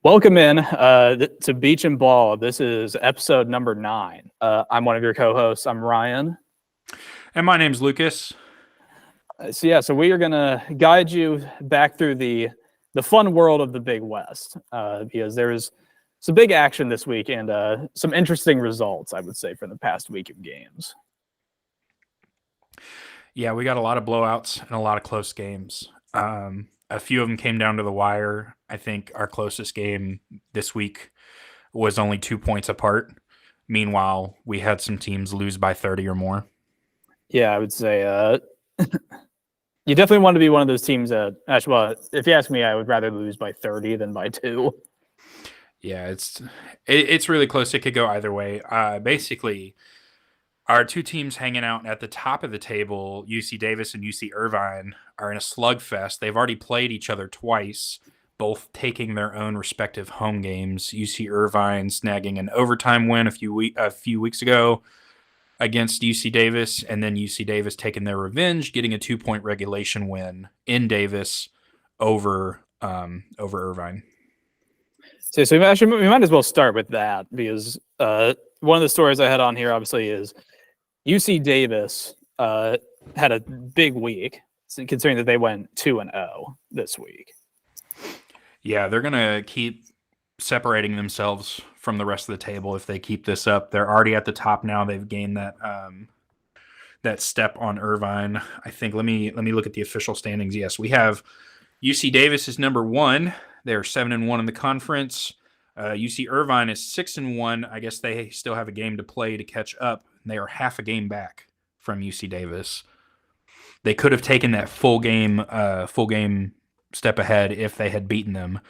Welcome in to Beach and Ball. This is episode number 9. I'm one of your co-hosts. I'm Ryan. And my name's Lucas. So we are going to guide you back through the fun world of the Big West because there is some big action this week and some interesting results, I would say, from the past week of games. Yeah, we got a lot of blowouts and a lot of close games. A few of them came down to the wire. I think our closest game this week was only 2 points apart. Meanwhile, we had some teams lose by 30 or more. Yeah, I would say you definitely want to be one of those teams that, actually, well, if you ask me, I would rather lose by 30 than by 2. Yeah, it's really close. It could go either way. Basically, our two teams hanging out at the top of the table, UC Davis and UC Irvine, are in a slugfest. They've already played each other twice, both taking their own respective home games. UC Irvine snagging an overtime win a few weeks ago against UC Davis, and then UC Davis taking their revenge, getting a 2-point regulation win in Davis over Irvine. So we might as well start with that because one of the stories I had on here, obviously, is UC Davis had a big week, considering that they went 2-0 this week. Yeah, they're going to keep separating themselves from the rest of the table if they keep this up. They're already at the top now. They've gained that step on Irvine. I think let me look at the official standings. Yes, we have UC Davis is number 1. They're 7-1 in the conference. UC Irvine is 6-1. I guess they still have a game to play to catch up. They are half a game back from UC Davis. They could have taken that full game step ahead if they had beaten them,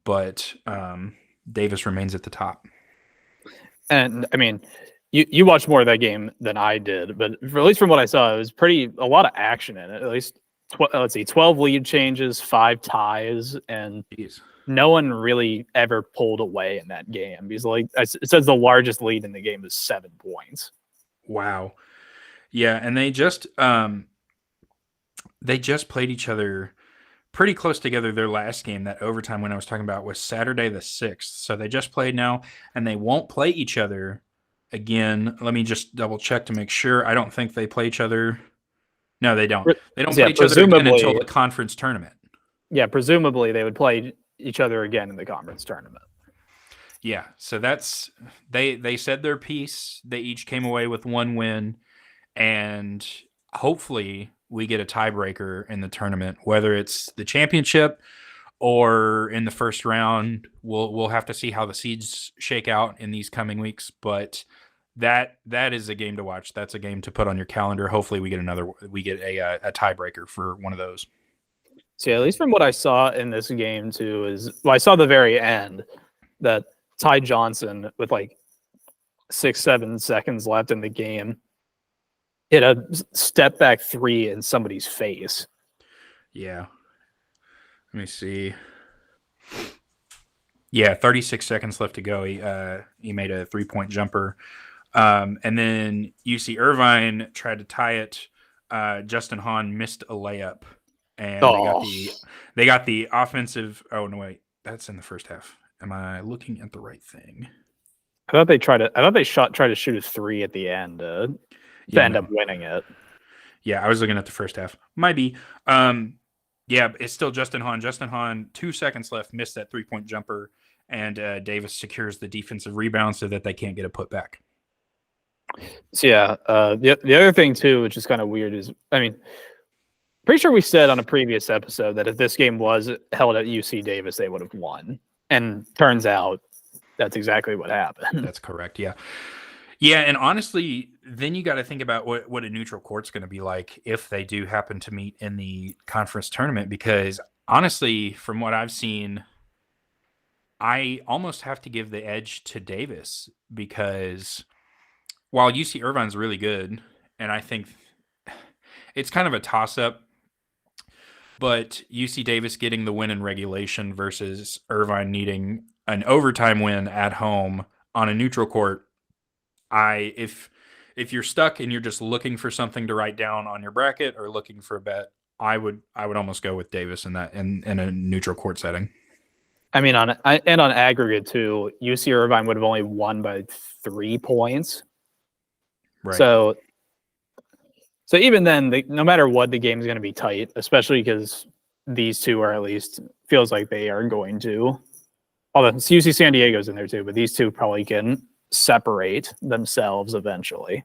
but Davis remains at the top. And I mean, you watched more of that game than I did, but at least from what I saw, it was a lot of action in it. At least 12 lead changes, 5 ties, and no one really ever pulled away in that game because, like, it says the largest lead in the game is 7 points. Wow. Yeah, and they just played each other pretty close together. Their last game, that overtime win I was talking about, was Saturday the 6th. So they just played now, and they won't play each other again. Let me just double check to make sure. I don't think they play each other. No, they don't. They don't play each other again until the conference tournament. Yeah, presumably they would play each other again in the conference tournament. Yeah, so that's they said their piece. They each came away with 1 win, and hopefully we get a tiebreaker in the tournament, whether it's the championship or in the first round. We'll have to see how the seeds shake out in these coming weeks, but that is a game to watch. That's a game to put on your calendar. Hopefully we get a tiebreaker for one of those. So yeah, at least from what I saw in this game too I saw the very end that Ty Johnson, with like 6-7 seconds left in the game, hit a step back 3 in somebody's face. Yeah. Let me see. Yeah, 36 seconds left to go. He made a 3-point jumper. And then UC Irvine tried to tie it. Justin Hahn missed a layup. And they got the offensive. Oh, no, wait. That's in the first half. Am I looking at the right thing? I thought they tried to shoot a 3 at the end to end up winning it. Yeah, I was looking at the first half. Might be. Yeah, it's still Justin Hahn. Justin Hahn, 2 seconds left, missed that 3-point jumper, and Davis secures the defensive rebound so that they can't get a putback. So yeah, the other thing too, which is kind of weird, is pretty sure we said on a previous episode that if this game was held at UC Davis, they would have won. And turns out that's exactly what happened. That's correct, yeah. Yeah, and honestly, then you got to think about what a neutral court's going to be like if they do happen to meet in the conference tournament, because honestly, from what I've seen, I almost have to give the edge to Davis, because while UC Irvine's really good, and I think it's kind of a toss-up, but UC Davis getting the win in regulation versus Irvine needing an overtime win at home on a neutral court, if you're stuck and you're just looking for something to write down on your bracket or looking for a bet, I would almost go with Davis in a neutral court setting. I mean, on aggregate too, UC Irvine would have only won by 3 points. Right. So even then, no matter what, the game's going to be tight, especially because these two are at least feels like they are going to. Although UC San Diego's in there too, but these two probably can separate themselves eventually.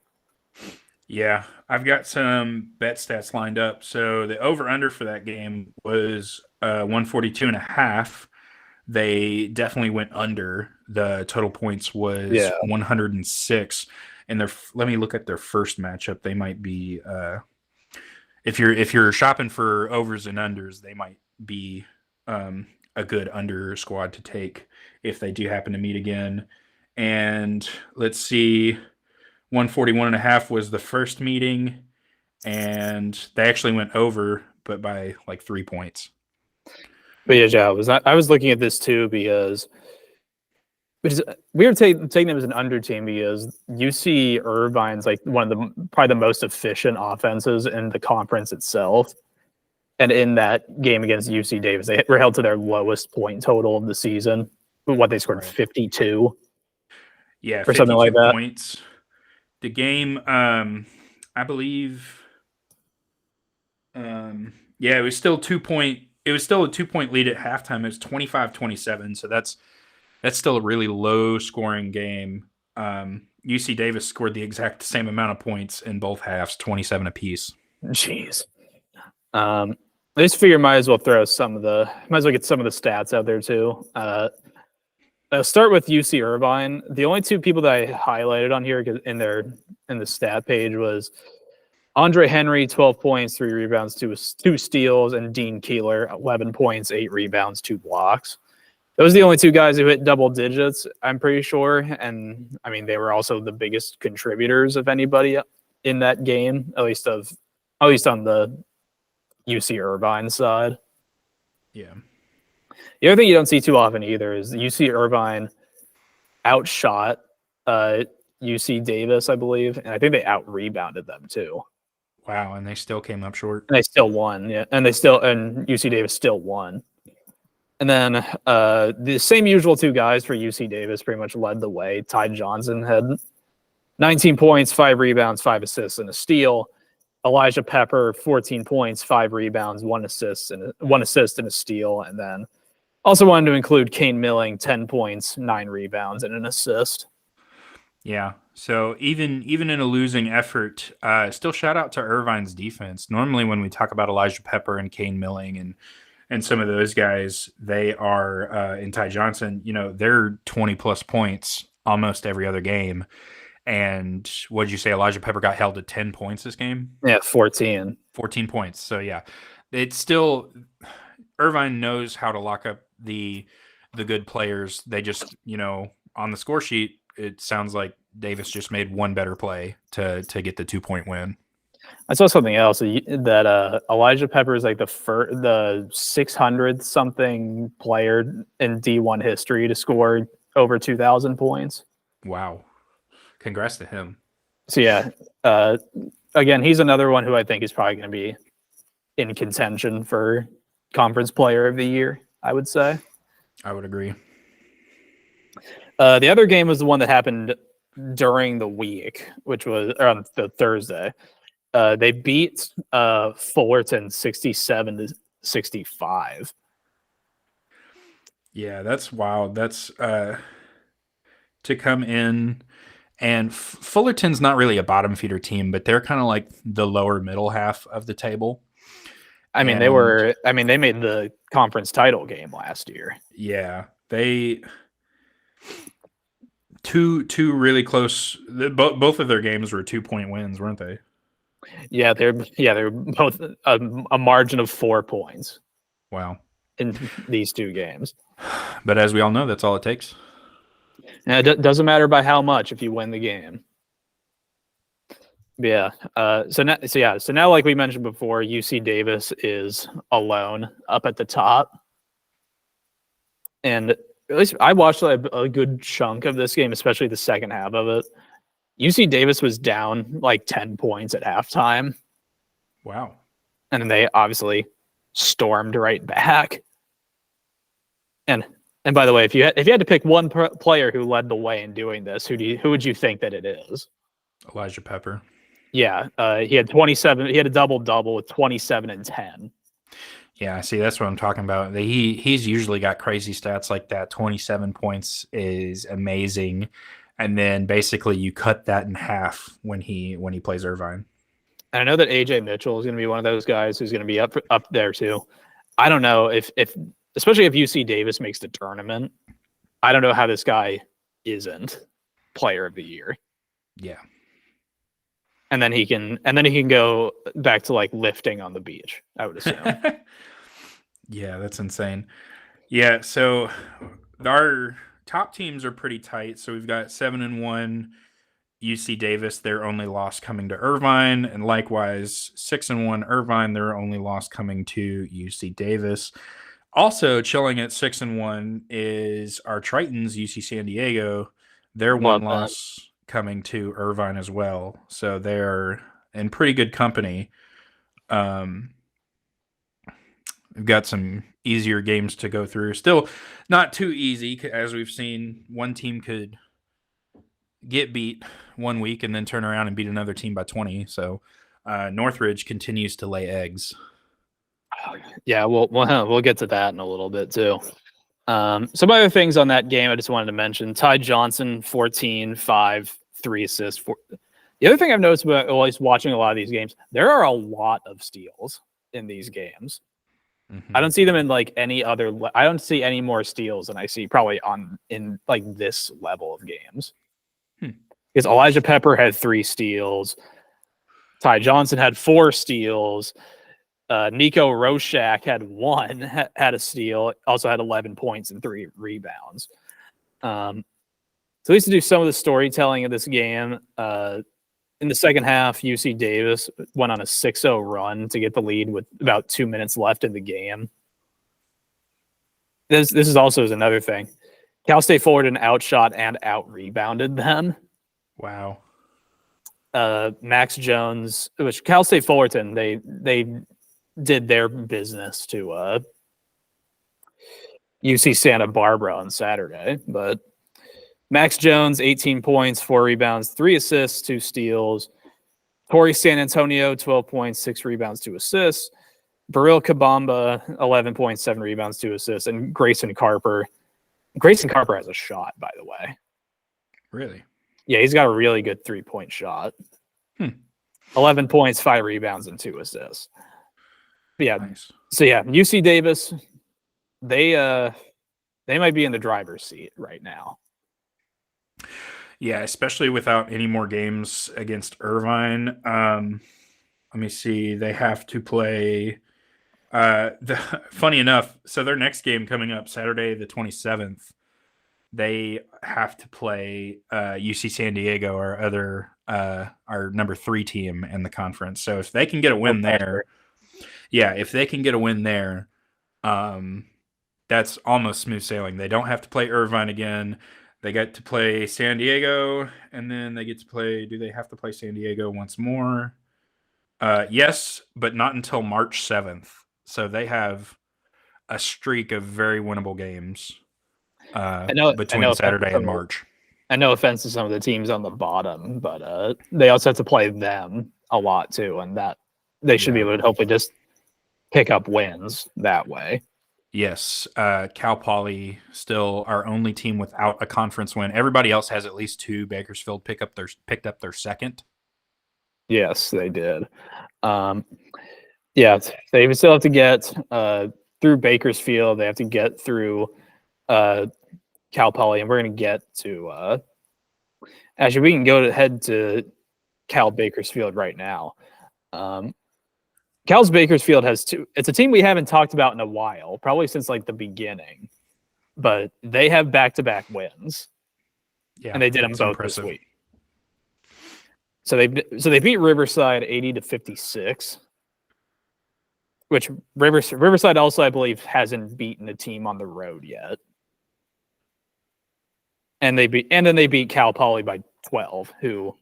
Yeah, I've got some bet stats lined up. So the over-under for that game was 142.5. They definitely went under. The total points was 106. And let me look at their first matchup. They might be if you're shopping for overs and unders, they might be a good under squad to take if they do happen to meet again. And let's see, 141.5 was the first meeting, and they actually went over, but by like 3 points. But yeah, I was looking at this too because we were taking them as an under team because UC Irvine's like one of probably the most efficient offenses in the conference itself. And in that game against UC Davis, they were held to their lowest point total of the season. What they scored 52. Yeah, or something like that. Points. The game, I believe, it was still 2 point. It was still a 2 point lead at halftime. It was 25-27. So that's still a really low scoring game. UC Davis scored the exact same amount of points in both halves, 27 apiece. Jeez. I just figure might as well get some of the stats out there too. I'll start with UC Irvine. The only two people that I highlighted on here in the stat page was Andre Henry, 12 points, 3 rebounds, 2 steals, and Dean Keeler, 11 points, 8 rebounds, 2 blocks. Those are the only two guys who hit double digits, I'm pretty sure. And I mean, they were also the biggest contributors of anybody in that game, at least on the UC Irvine side. Yeah. The other thing you don't see too often either is UC Irvine outshot UC Davis, I believe, and I think they out-rebounded them too. Wow, and they still came up short. And they still won, yeah. And UC Davis still won. And then the same usual two guys for UC Davis pretty much led the way. Ty Johnson had 19 points, 5 rebounds, 5 assists, and a steal. Elijah Pepper, 14 points, 5 rebounds, 1 assist and a steal. And then also wanted to include Kane Milling, 10 points, 9 rebounds, and an assist. Yeah. So even in a losing effort, still shout out to Irvine's defense. Normally when we talk about Elijah Pepper and Kane Milling and some of those guys, they are and Ty Johnson, they're 20 plus points almost every other game. And what did you say? Elijah Pepper got held to 10 points this game? Yeah, 14. 14 points. So yeah, it's still Irvine knows how to lock up the good players. They just, on the score sheet, it sounds like Davis just made one better play to get the 2-point win. I saw something else that Elijah Pepper is like the 600th something player in D1 history to score over 2,000 points. Wow. Congrats to him. So yeah, again, he's another one who I think is probably going to be in contention for Conference Player of the Year, I would say. I would agree. The other game was the one that happened during the week, which was on the Thursday. They beat Fullerton 67-65. Yeah, that's wild. That's to come in, and Fullerton's not really a bottom feeder team, but they're kind of like the lower middle half of the table. They made the conference title game last year. Yeah, they two really close. Both of their games were 2-point wins, weren't they? Yeah, they're both a margin of 4 points. Wow. In these two games. But as we all know, that's all it takes. And it doesn't matter by how much if you win the game. Yeah. So now, like we mentioned before, UC Davis is alone up at the top. And at least I watched a good chunk of this game, especially the second half of it. UC Davis was down like 10 points at halftime. Wow. And then they obviously stormed right back. And And by the way, if you had to pick one player who led the way in doing this, who would you think that it is? Elijah Pepper. Yeah, he had 27. He had a double with 27 and 10. Yeah, see, that's what I'm talking about. He's usually got crazy stats like that. 27 points is amazing, and then basically you cut that in half when he plays Irvine. And I know that AJ Mitchell is going to be one of those guys who's going to be up there too. I don't know if especially if UC Davis makes the tournament, I don't know how this guy isn't player of the year. Yeah. And then he can go back to like lifting on the beach, I would assume. Yeah, that's insane. Yeah, so our top teams are pretty tight. So we've got 7-1 UC Davis, their only loss coming to Irvine, and likewise 6-1 Irvine, their only loss coming to UC Davis. Also chilling at 6-1 is our Tritons, UC San Diego. Their one loss coming to Irvine as well. So they're in pretty good company. We've got some easier games to go through. Still not too easy, as we've seen. One team could get beat one week and then turn around and beat another team by 20. So Northridge continues to lay eggs. Yeah, we'll get to that in a little bit too. Some other things on that game I just wanted to mention. Ty Johnson, 14, 5, 3 assists. The other thing I've noticed about at least watching a lot of these games, there are a lot of steals in these games. Mm-hmm. I don't see them in like any other. I don't see any more steals than I see probably in like this level of games. Because Elijah Pepper had 3 steals. Ty Johnson had 4 steals. Nico Roshak had 1, had a steal, also had 11 points and 3 rebounds. So at least to do some of the storytelling of this game, in the second half, UC Davis went on a 6-0 run to get the lead with about 2 minutes left in the game. This is also another thing. Cal State Fullerton outshot and out-rebounded them. Wow. Max Jones, which Cal State Fullerton, they did their business to UC Santa Barbara on Saturday, but Max Jones, 18 points, 4 rebounds, 3 assists, 2 steals. Torrey San Antonio, 12 points, 6 rebounds, 2 assists. Baril Kabamba, 11 points, 7 rebounds, 2 assists. And Grayson Carper. Grayson Carper has a shot, by the way. Really? Yeah, he's got a really good 3-point shot. 11 points, 5 rebounds, and 2 assists. But yeah, nice. So yeah, UC Davis, they might be in the driver's seat right now. Yeah, especially without any more games against Irvine. Let me see. They have to play. Funny enough, so their next game coming up Saturday, the 27th, they have to play UC San Diego, our number 3 team in the conference. So if they can get a win there, if they can get a win there, that's almost smooth sailing. They don't have to play Irvine again. They get to play San Diego, and then they get to play. Do they have to play San Diego once more? Yes, but not until March 7th. So they have a streak of very winnable games between Saturday and March. And no offense to some of the teams on the bottom, but they also have to play them a lot too, and that they should be able to hopefully just pick up wins that way. Yes, Cal Poly still our only team without a conference win. Everybody else has at least 2. Bakersfield picked up their second. Yes, they did. They still have to get through Bakersfield. They have to get through Cal Poly, and we're going to get to actually we can head to Cal Bakersfield right now. Cal's Bakersfield has 2. It's a team we haven't talked about in a while, probably since like the beginning, but they have back-to-back wins. Yeah, and they did them both impressive. This week. So they beat Riverside 80-56, which Riverside also, I believe, hasn't beaten a team on the road yet. And then they beat Cal Poly by 12, who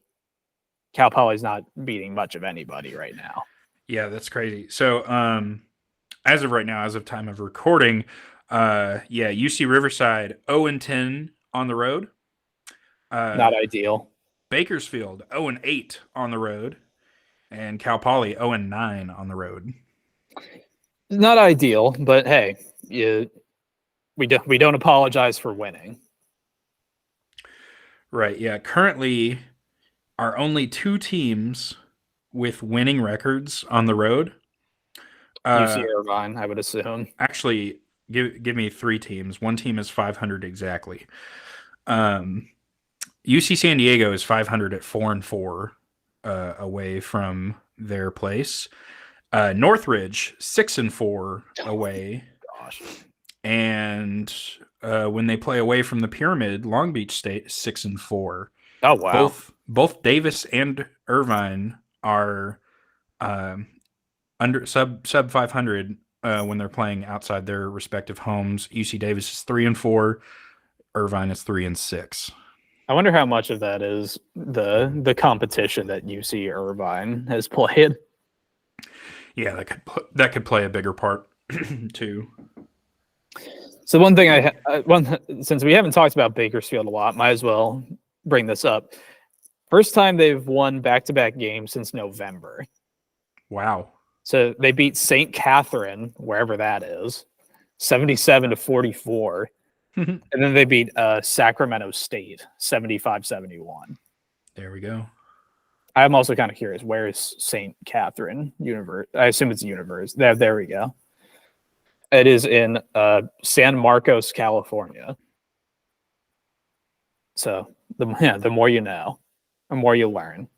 Cal Poly's not beating much of anybody right now. Yeah, that's crazy. So as of right now, as of time of recording, Yeah, UC Riverside 0-10 on the road. Not ideal. Bakersfield 0-8 on the road, and Cal Poly 0-9 on the road. Not ideal, but hey, we don't apologize for winning. Right. Yeah. Currently, are only two teams with winning records on the road. UC Irvine, I would assume. Actually, give me three teams. One team is 500 exactly. UC San Diego is 500 at 4-4 away from their place. Northridge 6-4 away. Gosh. And when they play away from the Pyramid, Long Beach State 6-4. Oh wow. Both Davis and Irvine are under sub 500 when they're playing outside their respective homes. UC Davis is 3-4. Irvine is 3-6. I wonder how much of that is the competition that UC Irvine has played. Yeah, that could play a bigger part too. So one thing since we haven't talked about Bakersfield a lot, might as well bring this up. First time they've won back-to-back games since November. Wow. So they beat St. Catherine, wherever that is, 77-44. And then they beat Sacramento State, 75-71. There we go. I'm also kind of curious, where is St. Catherine University? I assume it's a university. There we go. It is in San Marcos, California. So the more you know, the more you learn.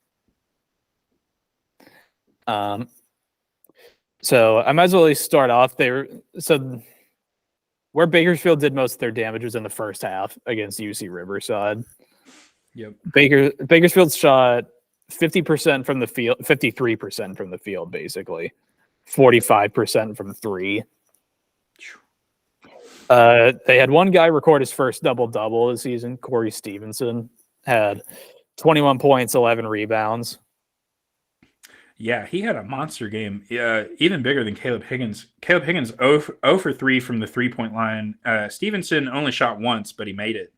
So I might as well start off there. So where Bakersfield did most of their damage was in the first half against UC Riverside. Yep. Bakersfield shot 50% from the field, 53% from the field, basically, 45% from three. They had one guy record his first double-double this season. Corey Stevenson had 21 points, 11 rebounds. Yeah, he had a monster game. Even bigger than Caleb Higgins. Caleb Higgins 0 for 3 from the three-point line. Stevenson only shot once, but he made it.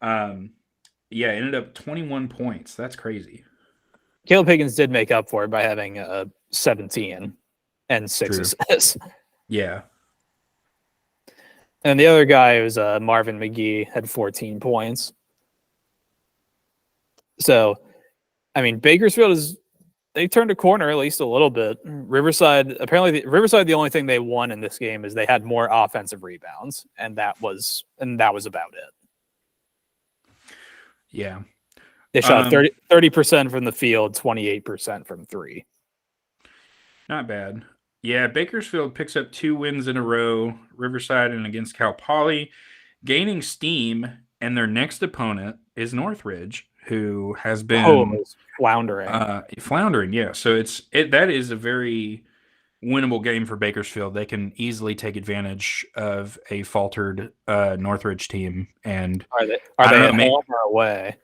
Ended up 21 points. That's crazy. Caleb Higgins did make up for it by having 17 and 6 assists. Yeah. And the other guy was Marvin McGee, had 14 points. So, I mean, Bakersfield they've turned a corner at least a little bit. Riverside, the only thing they won in this game is they had more offensive rebounds, and that was about it. Yeah. They shot 30% from the field, 28% from three. Not bad. Yeah, Bakersfield picks up 2 wins in a row, Riverside and against Cal Poly, gaining steam, and their next opponent is Northridge, who has been floundering. Floundering, yeah. So that is a very winnable game for Bakersfield. They can easily take advantage of a faltered Northridge team. And are they at home or away?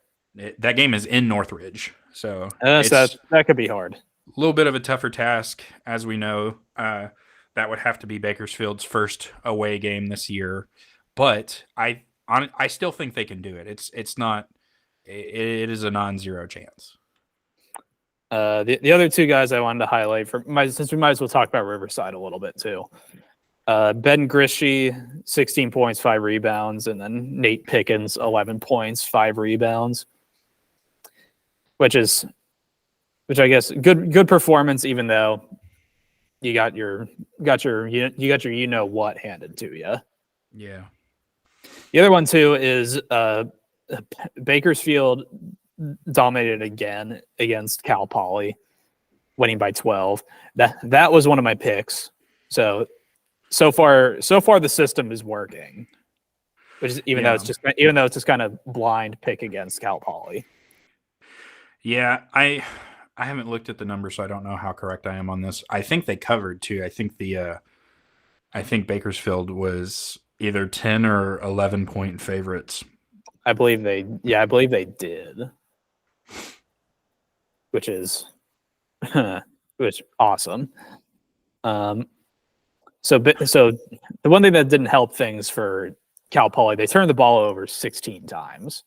That game is in Northridge, so that could be hard. A little bit of a tougher task, as we know. That would have to be Bakersfield's first away game this year, but I still think they can do it. It is a non-zero chance. The other two guys I wanted to highlight since we might as well talk about Riverside a little bit too. Ben Grishy, 16 points, 5 rebounds, and then Nate Pickens, 11 points, 5 rebounds, which I guess good performance, even though you got your you know what handed to you. Yeah. The other one too is Bakersfield dominated again against Cal Poly, winning by 12. That was one of my picks. So far the system is working, which is even though it's just kind of blind pick against Cal Poly. Yeah, I haven't looked at the numbers, so I don't know how correct I am on this. I think they covered too. I think Bakersfield was either 10 or 11 point favorites. I believe they did, which is awesome. So the one thing that didn't help things for Cal Poly, they turned the ball over 16 times.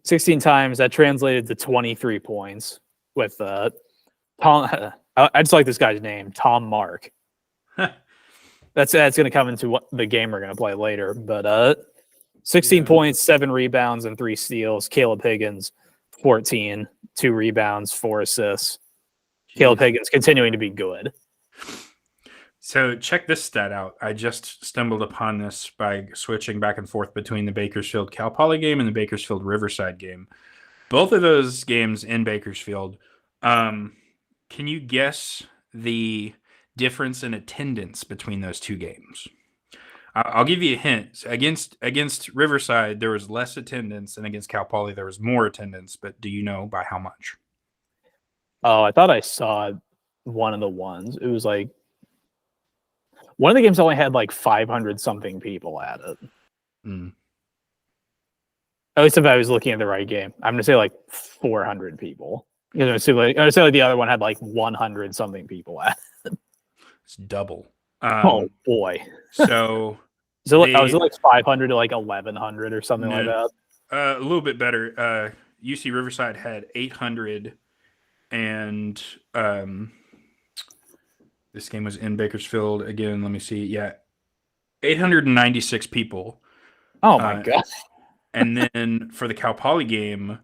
16 times, that translated to 23 points with Tom. I just like this guy's name, Tom Mark. That's going to come into the game we're going to play later. But 16 points, 7 rebounds, and 3 steals. Caleb Higgins, 14, 2 rebounds, 4 assists. Caleb Higgins continuing to be good. So check this stat out. I just stumbled upon this by switching back and forth between the Bakersfield Cal Poly game and the Bakersfield Riverside game. Both of those games in Bakersfield. Can you guess the difference in attendance between those two games? I'll give you a hint. Against Riverside, there was less attendance, and against Cal Poly, there was more attendance. But do you know by how much? Oh, I thought I saw one of the ones. It was like one of the games only had like 500 something people at it. At least if I was looking at the right game, I'm gonna say like 400 people. I'm gonna say like the other one had like 100 something people at it. It's double. Oh boy! So was it like 500 to like 1100 or something like that? A little bit better. UC Riverside had 800, and this game was in Bakersfield again. Let me see. Yeah, 896 people. Oh my god! And then for the Cal Poly game,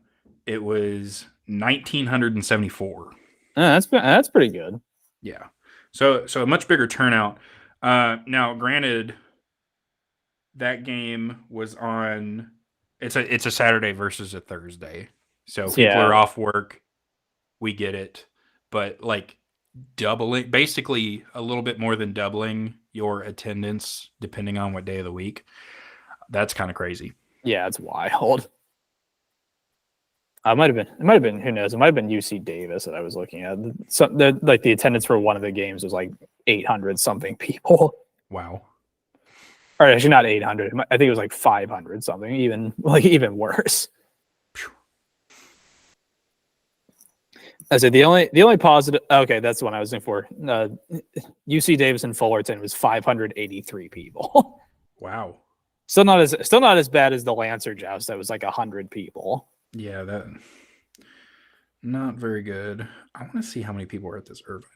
it was 1974. That's pretty good. Yeah. So a much bigger turnout. Now, granted, that game was on. It's a Saturday versus a Thursday, so people are off work. We get it, but like doubling, basically a little bit more than doubling your attendance depending on what day of the week. That's kind of crazy. Yeah, it's wild. It might have been. Who knows? It might have been UC Davis that I was looking at. Like the attendance for one of the games was like 800 something people. Wow. Or actually, not 800. I think it was like 500 something. Even worse. I said the only positive. Okay, that's the one I was looking for. UC Davis and Fullerton was 583 people. Wow. Still not as bad as the Lancer Joust. That was like 100 people. Yeah, that not very good. I want to see how many people were at this Irvine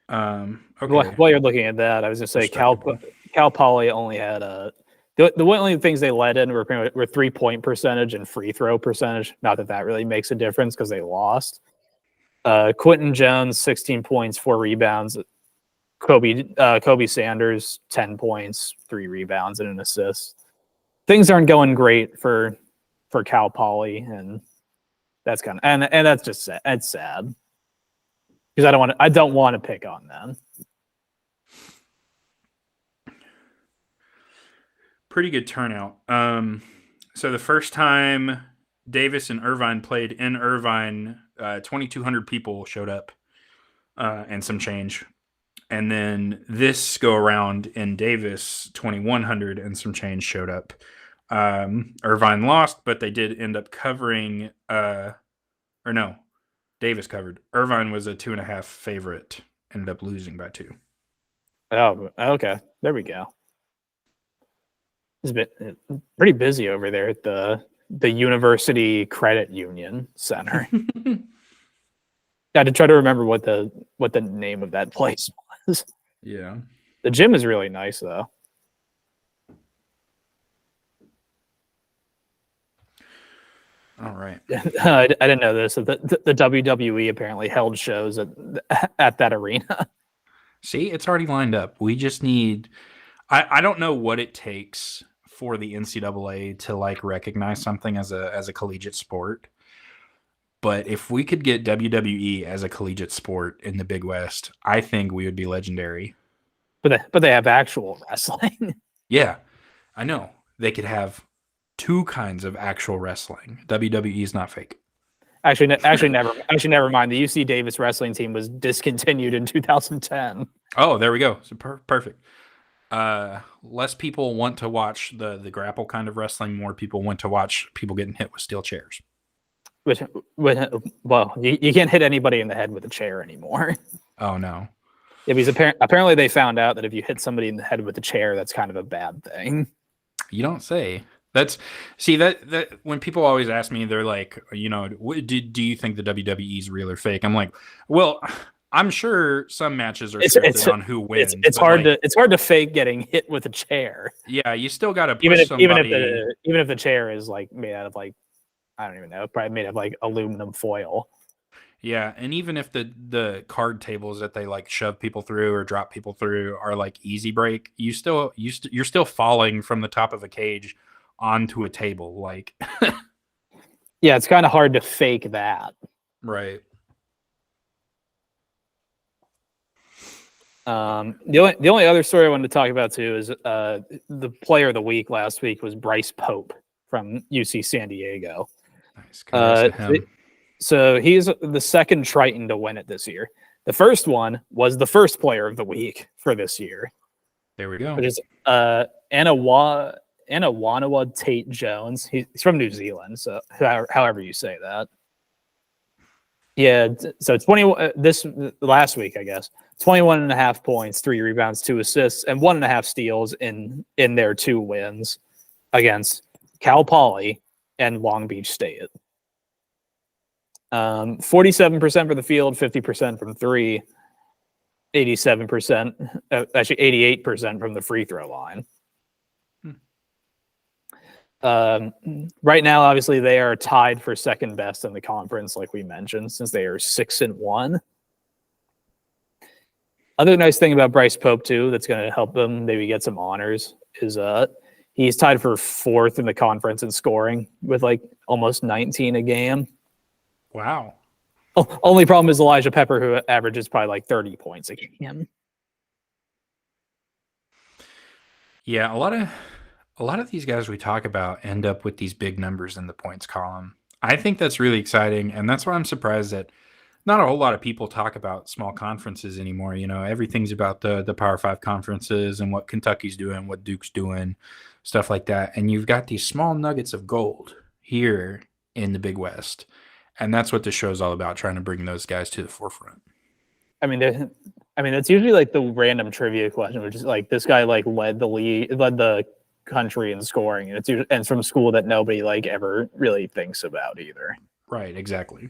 game. Okay. While you're looking at that, I was going to say Cal Poly only had the only things they led in were 3-point percentage and free throw percentage. Not that really makes a difference because they lost. Quentin Jones, 16 points, 4 rebounds. Kobe Sanders, 10 points, 3 rebounds, and an assist. Things aren't going great for Cal Poly, and that's and that's just sad. It's sad because I don't want to pick on them. Pretty good turnout. So the first time Davis and Irvine played in Irvine, 2,200 people showed up, and some change. And then this go around in Davis, 2,100 and some change showed up. Irvine lost, but they did end up covering. Davis covered. Irvine was a 2.5 favorite. Ended up losing by 2. Oh, okay. There we go. It's been pretty busy over there at the University Credit Union Center. I had to try to remember what the name of that place was. Yeah. The gym is really nice though. All right. I didn't know this. The WWE apparently held shows at that arena. See, it's already lined up. We just need. I don't know what it takes for the NCAA to like recognize something as a collegiate sport. But if we could get WWE as a collegiate sport in the Big West, I think we would be legendary. But they have actual wrestling. Yeah, I know. They could have 2 kinds of actual wrestling. WWE is not fake. Actually, never mind. The UC Davis wrestling team was discontinued in 2010. Oh, there we go. So perfect. Less people want to watch the grapple kind of wrestling. More people want to watch people getting hit with steel chairs. Well, you can't hit anybody in the head with a chair anymore. Oh no. Yeah, because apparently they found out that if you hit somebody in the head with a chair, that's kind of a bad thing. You don't say. That's that when people always ask me, they're like, do you think the WWE is real or fake? I'm like, well, I'm sure some matches are scripted on who wins. It's hard to fake getting hit with a chair. Yeah, you still got to push somebody. Even if the chair is like made out of like, I don't even know, probably made of like aluminum foil. Yeah, and even if the card tables that they like shove people through or drop people through are like easy break, you're still falling from the top of a cage onto a table. Like, yeah, it's kind of hard to fake that. Right. The only other story I wanted to talk about too is the player of the week last week was Bryce Pope from UC San Diego. Nice. Congrats to him. So he's the second Triton to win it this year. The first one was the first player of the week for this year. There we go. Which is Anawanawa Tate Jones. He's from New Zealand, so however you say that. Yeah, so 20 this last week, I guess. 21.5 points, 3 rebounds, 2 assists, and 1.5 steals in their 2 wins against Cal Poly and Long Beach State. 47% for the field, 50% from 3, 87%, actually 88% from the free throw line. Right now, obviously, they are tied for second best in the conference, like we mentioned, since they are 6-1. Other nice thing about Bryce Pope, too, that's going to help them maybe get some honors is he's tied for 4th in the conference in scoring with like almost 19 a game. Wow. Only problem is Elijah Pepper, who averages probably like 30 points a game. Yeah, a lot of these guys we talk about end up with these big numbers in the points column. I think that's really exciting, and that's why I'm surprised that not a whole lot of people talk about small conferences anymore. Everything's about the Power 5 conferences and what Kentucky's doing, what Duke's doing, stuff like that. And you've got these small nuggets of gold here in the Big West. And that's what this show is all about, trying to bring those guys to the forefront. I mean, it's usually like the random trivia question, which is like this guy like led the country in scoring, and it's from a school that nobody like ever really thinks about either. Right, exactly.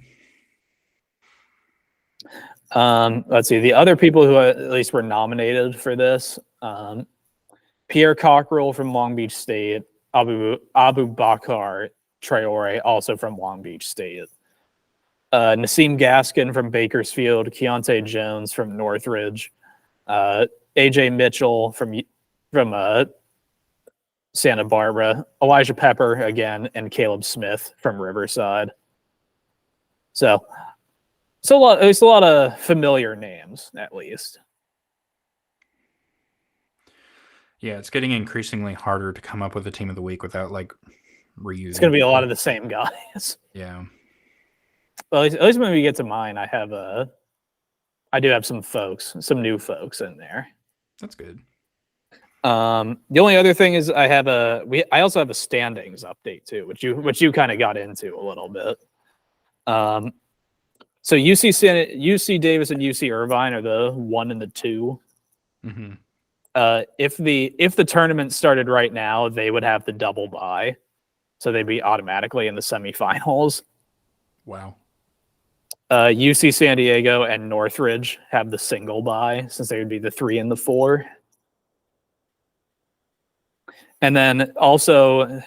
Let's see the other people who at least were nominated for this: Pierre Cockrell from Long Beach State, Abu Bakar Traore, also from Long Beach State. Nassim Gaskin from Bakersfield, Keontae Jones from Northridge, AJ Mitchell from Santa Barbara, Elijah Pepper again, and Caleb Smith from Riverside. So there's a lot of familiar names, at least. Yeah, it's getting increasingly harder to come up with a team of the week without like reusing. It's going to be a lot of the same guys. Yeah. Well, at least when we get to mine, I do have some new folks in there. That's good. The only other thing is I also have a standings update too, which you kind of got into a little bit. So UC Davis and UC Irvine are the 1 and the 2. Mm-hmm. If the tournament started right now, they would have the double bye, so they'd be automatically in the semifinals. Wow. UC San Diego and Northridge have the single bye, since they would be the 3 and the 4. And then also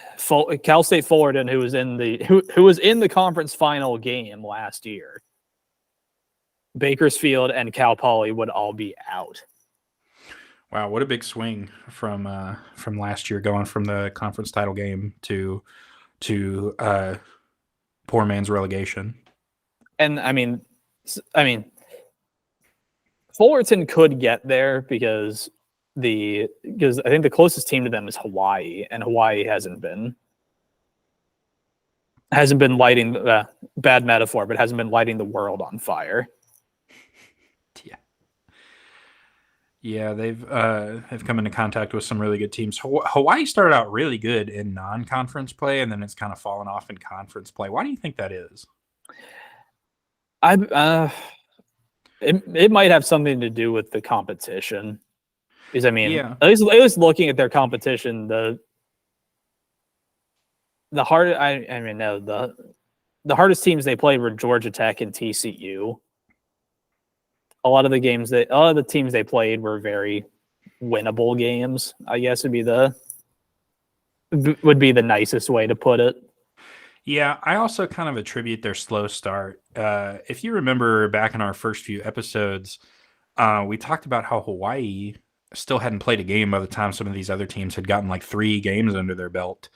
Cal State Fullerton, who was in the conference final game last year. Bakersfield and Cal Poly would all be out. Wow, what a big swing from last year, going from the conference title game to poor man's relegation. And I mean, Fullerton could get there because I think the closest team to them is Hawaii, and Hawaii hasn't been lighting bad metaphor, but hasn't been lighting the world on fire. Yeah, they've come into contact with some really good teams. Hawaii started out really good in non-conference play, and then it's kind of fallen off in conference play. Why do you think that is? It might have something to do with the competition. Because I mean, Yeah. at least looking at their competition, the hard I mean no the hardest teams they played were Georgia Tech and TCU. A lot of the teams they played were very winnable games, I guess would be the nicest way to put it. Yeah, I also kind of attribute their slow start. If you remember back in our first few episodes, we talked about how Hawaii still hadn't played a game by the time some of these other teams had gotten like 3 games under their belt.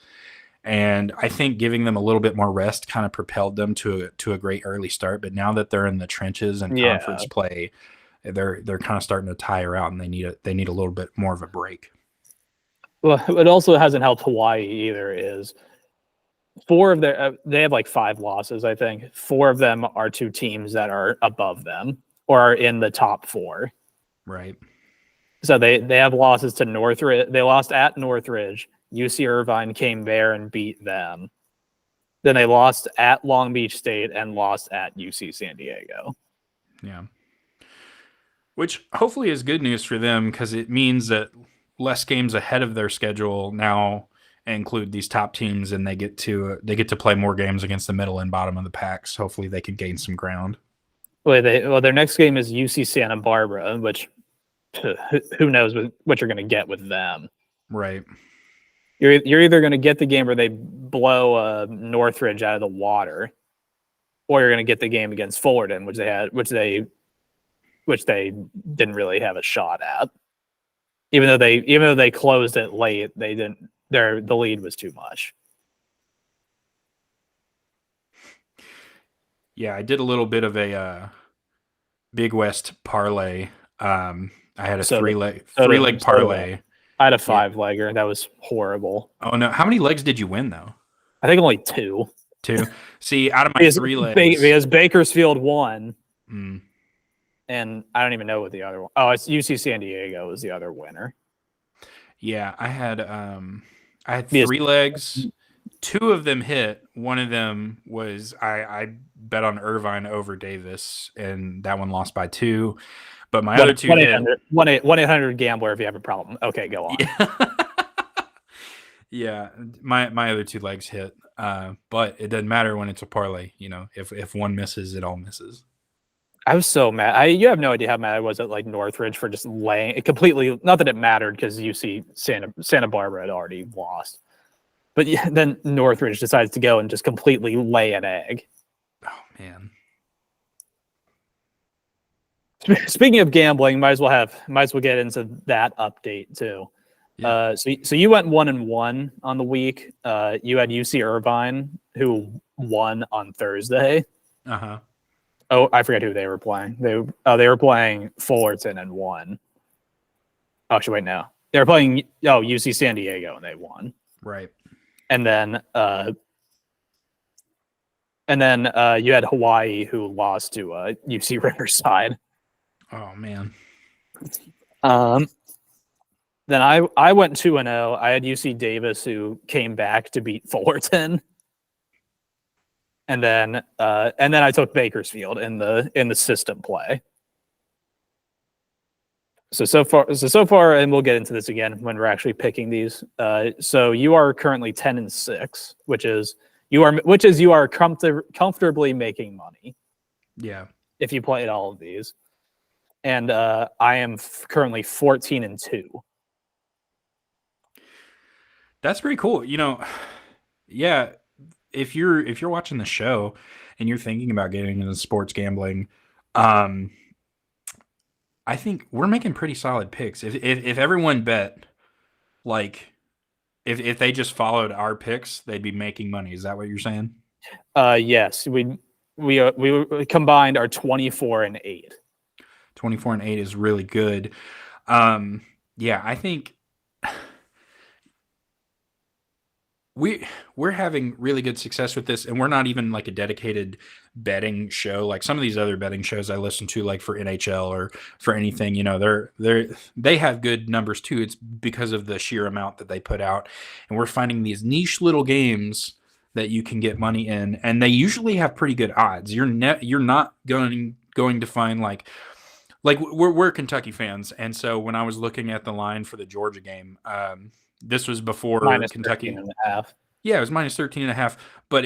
And I think giving them a little bit more rest kind of propelled them to a great early start. But now that they're in the trenches and conference play, they're kind of starting to tire out, and they need a little bit more of a break. Well, it also hasn't helped Hawaii either. Is 4 of their they have like 5 losses, I think. 4 of them are to teams that are above them or are in the top 4. Right. So they have losses to Northridge. They lost at Northridge. UC Irvine came there and beat them. Then they lost at Long Beach State and lost at UC San Diego. Yeah. Which hopefully is good news for them, because it means that less games ahead of their schedule now include these top teams, and they get to play more games against the middle and bottom of the packs. Hopefully they can gain some ground. Well, their next game is UC Santa Barbara, which who knows what you're going to get with them. Right. You're either going to get the game where they blow Northridge out of the water, or you're going to get the game against Fullerton, which they didn't really have a shot at. Even though they closed it late, they didn't. The lead was too much. Yeah, I did a little bit of a Big West parlay. I had a three-leg parlay. I had a 5-legger. That was horrible. Oh no! How many legs did you win though? I think only 2. 2. See, out of my 3 legs, because Bakersfield won, and I don't even know what the other one. Oh, it's UC San Diego was the other winner. Yeah, I had 3 legs. 2 of them hit. One of them was I bet on Irvine over Davis, and that one lost by 2. But my other 2 hit. 1-800-GAMBLER if you have a problem. Okay, go on. Yeah, my other 2 legs hit. But it doesn't matter when it's a parlay. You know, if one misses, it all misses. I was so mad. You have no idea how mad I was at like Northridge for just laying it completely. Not that it mattered, because UC Santa Barbara had already lost. But yeah, then Northridge decides to go and just completely lay an egg. Oh man. Speaking of gambling, might as well get into that update too. Yeah. So you went 1-1 on the week. You had UC Irvine, who won on Thursday. Uh-huh. Oh, I forget who they were playing. They were playing Fullerton and won. Oh, actually, wait, no. They were playing UC San Diego and they won. Right. And then you had Hawaii, who lost to UC Riverside. Oh man. Then I went 2-0. I had UC Davis, who came back to beat Fullerton. And then I took Bakersfield in the system play. So far, and we'll get into this again when we're actually picking these. So you are currently 10-6, which is you are comfortably making money. Yeah. If you played all of these, and I am currently 14-2. That's pretty cool. You know, yeah. If you're watching the show and you're thinking about getting into sports gambling, I think we're making pretty solid picks. If everyone bet, like, if they just followed our picks, they'd be making money. Is that what you're saying? Yes, we combined are 24-8. 24-8 is really good. Yeah, I think we're having really good success with this, and we're not even like a dedicated betting show like some of these other betting shows I listen to, like for NHL or for anything. You know, they have good numbers too. It's because of the sheer amount that they put out, and we're finding these niche little games that you can get money in, and they usually have pretty good odds. You're not going to find like like we're Kentucky fans, and so when I was looking at the line for the Georgia game, this was before minus Kentucky. 13 and a half. Yeah, it was minus 13.5, but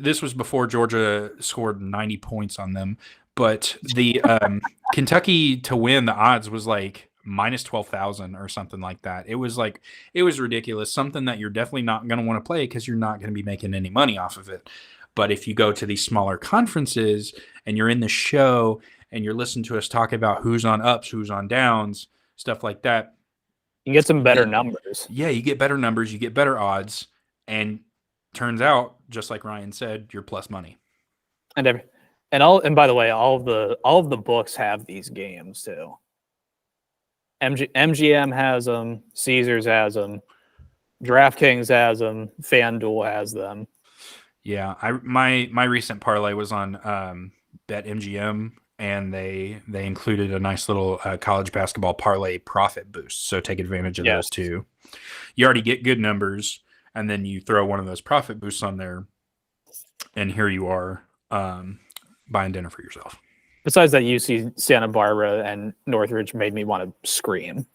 this was before Georgia scored 90 points on them. But the Kentucky to win, the odds was like minus 12,000 or something like that. It was ridiculous. Something that you're definitely not going to want to play because you're not going to be making any money off of it. But if you go to these smaller conferences and you're in the show and you're listening to us talk about who's on ups, who's on downs, stuff like that, You get some better numbers. Yeah, you get better numbers, you get better odds, and turns out, just like Ryan said, you're plus money. And by the way, all of the books have these games too. MGM has them, Caesars has them, DraftKings has them, FanDuel has them. Yeah, my recent parlay was on BetMGM, and they included a nice little college basketball parlay profit boost. So take advantage of those too. You already get good numbers, and then you throw one of those profit boosts on there, and here you are buying dinner for yourself. Besides that, UC Santa Barbara and Northridge made me want to scream,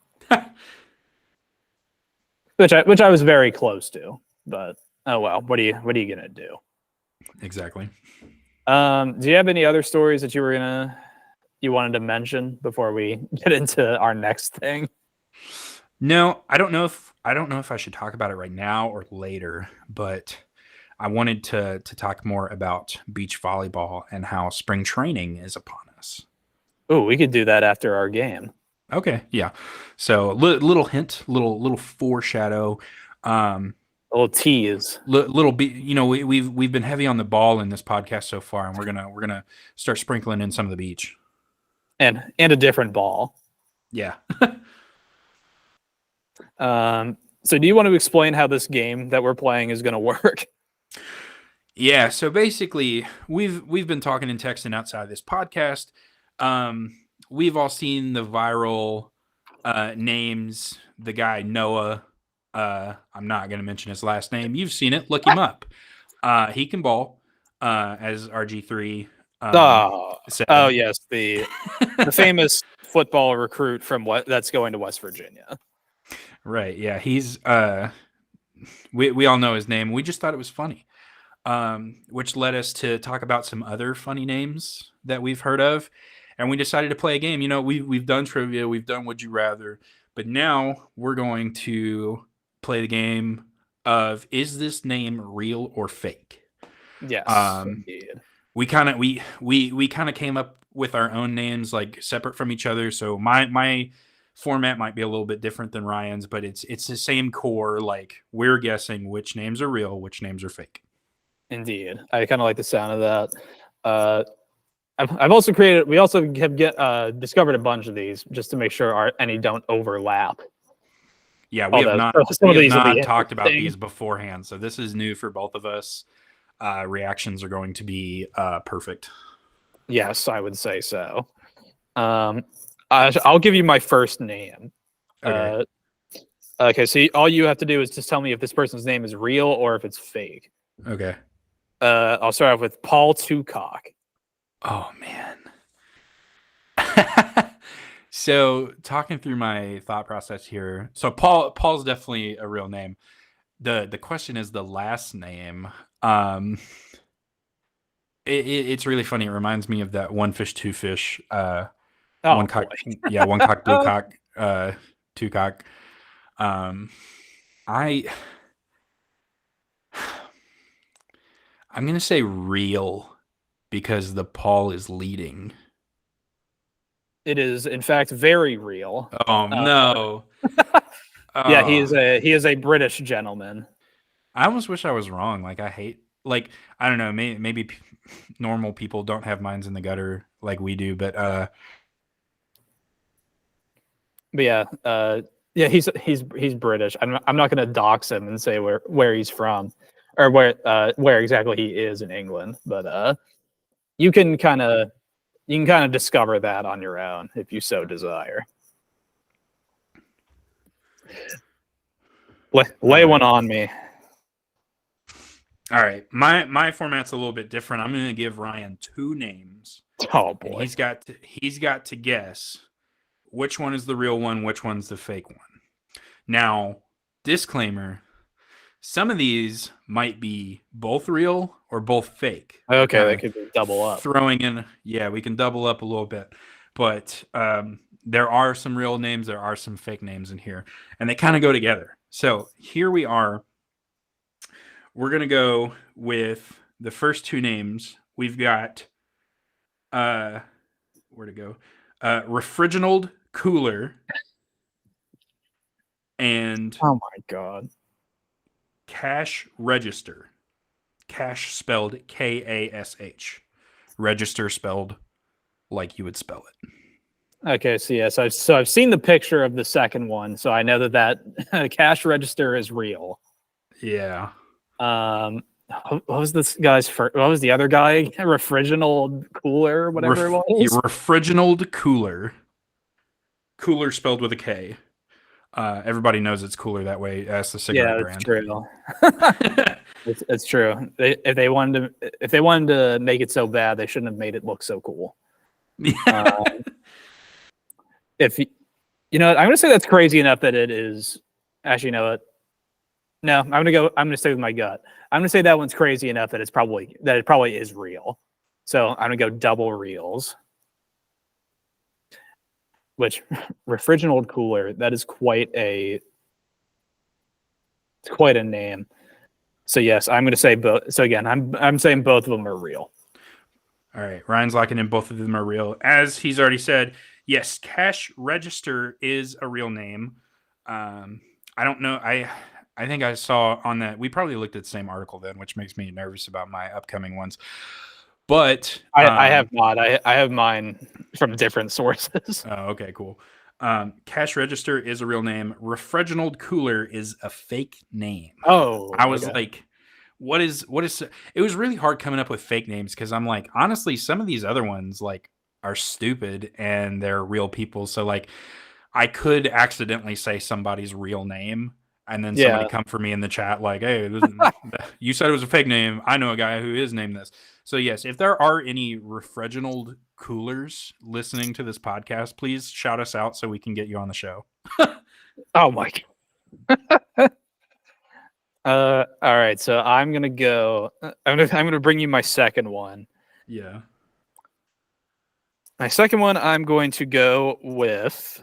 which I was very close to. But oh well, what are you gonna do? Exactly. Do you have any other stories that you wanted to mention before we get into our next thing? No, I don't know if I should talk about it right now or later, but I wanted to talk more about beach volleyball and how spring training is upon us. Oh, we could do that after our game. Okay, yeah. So little hint, little foreshadow. A little tease. Little bit, we've been heavy on the ball in this podcast so far, and we're gonna start sprinkling in some of the beach and a different ball. Yeah. So do you want to explain how this game that we're playing is going to work? Yeah. So basically, we've been talking and texting outside of this podcast. We've all seen the viral names. The guy Noah. I'm not going to mention his last name. You've seen it. Look him up. He can ball as RG3. Oh yes, the famous football recruit from that's going to West Virginia. Right. Yeah. He's we all know his name. We just thought it was funny, which led us to talk about some other funny names that we've heard of, and we decided to play a game. We've done trivia, we've done Would You Rather, but now we're going to play the game of, is this name real or fake? Yes. Indeed. We kind of came up with our own names, like separate from each other. So my format might be a little bit different than Ryan's, but it's the same core. Like, we're guessing which names are real, which names are fake. Indeed. I kind of like the sound of that. I've also we also have discovered a bunch of these just to make sure any don't overlap. Yeah, we have not talked about these beforehand, so this is new for both of us. Reactions are going to be perfect. Yes, I would say so. I'll give you my first name. Okay. Okay, so all you have to do is just tell me if this person's name is real or if it's fake. Okay. I'll start off with Paul Tucock. Oh, man. So, talking through my thought process here. So, Paul's definitely a real name. The question is the last name. It's really funny. It reminds me of that One Fish, Two Fish. One cock, one cock, blue cock, two cock. I'm gonna say real because the Paul is leading. It is, in fact, very real. Oh no! Yeah, he is a British gentleman. I almost wish I was wrong. Like, I don't know. Maybe normal people don't have minds in the gutter like we do, but yeah, he's British. I'm not going to dox him and say where he's from or where exactly he is in England, but you can kind of discover that on your own if you so desire. Lay one on me. All right, my format's a little bit different. I'm going to give Ryan two names, Oh and boy. he's got to guess which one is the real one, which one's the fake one. Now, disclaimer: some of these might be both real or both fake. Okay, Kind that of could be double up. throwing in, yeah, we can double up a little bit, but there are some real names, there are some fake names in here, and they kind of go together. So here we are. We're gonna go with the first two names. We've got where to go? Refriginald Cooler and Oh my god. Cash Register. Cash spelled Kash. Register spelled like you would spell it. Okay, so yes, I've seen the picture of the second one, so I know that cash register is real. Yeah. What was this guy's first? What was the other guy? Refriginal Cooler, whatever it was. Refriginald Cooler. Cooler spelled with a K. Everybody knows it's cooler that way. That's the cigarette Yeah, it's brand. true. It's true. If they wanted to make it so bad, they shouldn't have made it look so cool. If you know what, I'm gonna say that's crazy enough that it is. Actually, you know what? No, I'm gonna stay with my gut. I'm gonna say that one's crazy enough that it probably is real. So I'm gonna go double reels. Which Refriginald Cooler, that is quite a name. So yes, I'm gonna say both. So again, I'm saying both of them are real. All right. Ryan's locking in both of them are real. As he's already said, yes, Cash Register is a real name. I don't know. I think I saw on that. We probably looked at the same article then, which makes me nervous about my upcoming ones. But I have not. I have mine from different sources. Oh, okay, cool. Cash Register is a real name. Refriginald Cooler is a fake name. Oh, I was okay. like, what is it was really hard coming up with fake names because I'm like, honestly, some of these other ones like are stupid and they're real people. So like I could accidentally say somebody's real name and then somebody Yeah. come for me in the chat like, hey, you said it was a fake name. I know a guy who is named this. So yes, if there are any Refriginald Coolers listening to this podcast, please shout us out so we can get you on the show. Oh my god. All right, so I'm gonna go. I'm gonna bring you my second one. Yeah. My second one, I'm going to go with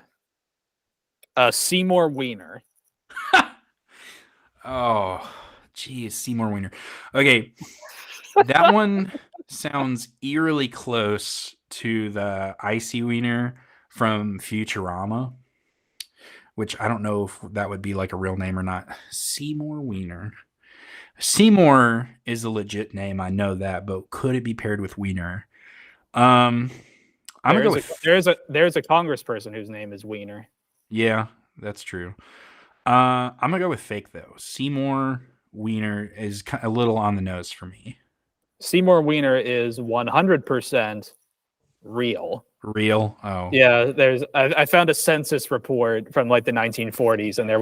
Seymour Wiener. Oh, geez, Seymour Wiener. Okay, that one sounds eerily close to the Icy Wiener from Futurama, which I don't know if that would be like a real name or not. Seymour Wiener. Seymour is a legit name, I know that, but could it be paired with Wiener? I'm gonna go with there's a congressperson whose name is Wiener. yeah, that's true. I'm gonna go with fake though. Seymour Wiener is a little on the nose for me. Seymour Wiener is 100% real. Real? Oh, Yeah, I found a census report from like the 1940s, and there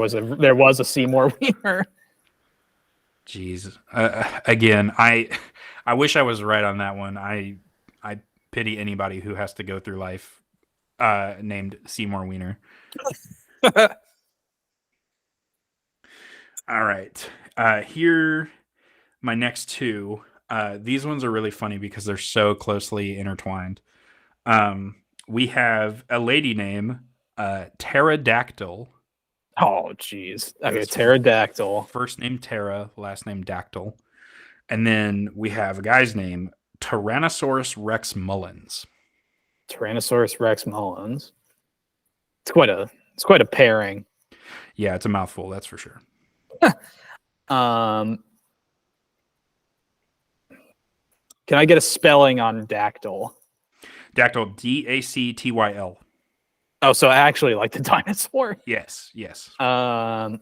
was a Seymour Wiener. jeez. Again, I wish I was right on that one. I pity anybody who has to go through life named Seymour Wiener. All right. Here, my next two. These ones are really funny because they're so closely intertwined. We have a lady name, Pterodactyl. Oh, jeez. Okay, Yes. pterodactyl. First name Terra, last name Dactyl. And then we have a guy's name, Tyrannosaurus Rex Mullins. Tyrannosaurus Rex Mullins. It's quite a pairing. Yeah, it's a mouthful, that's for sure. Can I get a spelling on dactyl? Dactyl, Dactyl. Oh, so actually like the dinosaur. Yes, yes. I'm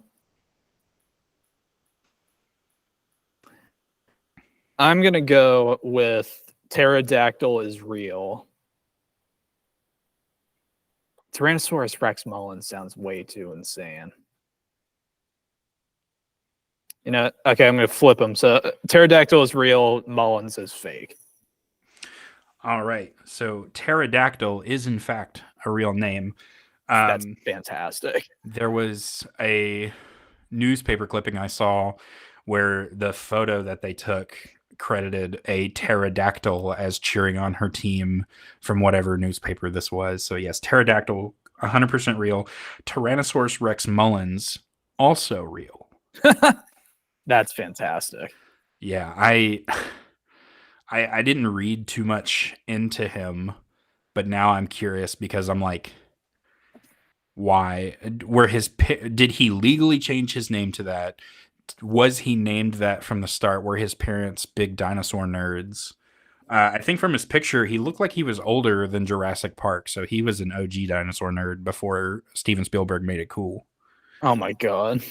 gonna go with pterodactyl is real. Tyrannosaurus Rex Mullins sounds way too insane. You know, okay, I'm gonna flip them. So pterodactyl is real, Mullins is fake. All right. So pterodactyl is in fact a real name. That's Um, fantastic. there was a newspaper clipping I saw where the photo that they took credited a pterodactyl as cheering on her team from whatever newspaper this was. So yes, pterodactyl 100% real. Tyrannosaurus Rex Mullins also real. That's fantastic. Yeah, I didn't read too much into him, but now I'm curious because I'm like, why? Did he legally change his name to that? Was he named that from the start? Were his parents big dinosaur nerds? I think from his picture, he looked like he was older than Jurassic Park, so he was an OG dinosaur nerd before Steven Spielberg made it cool. Oh my god.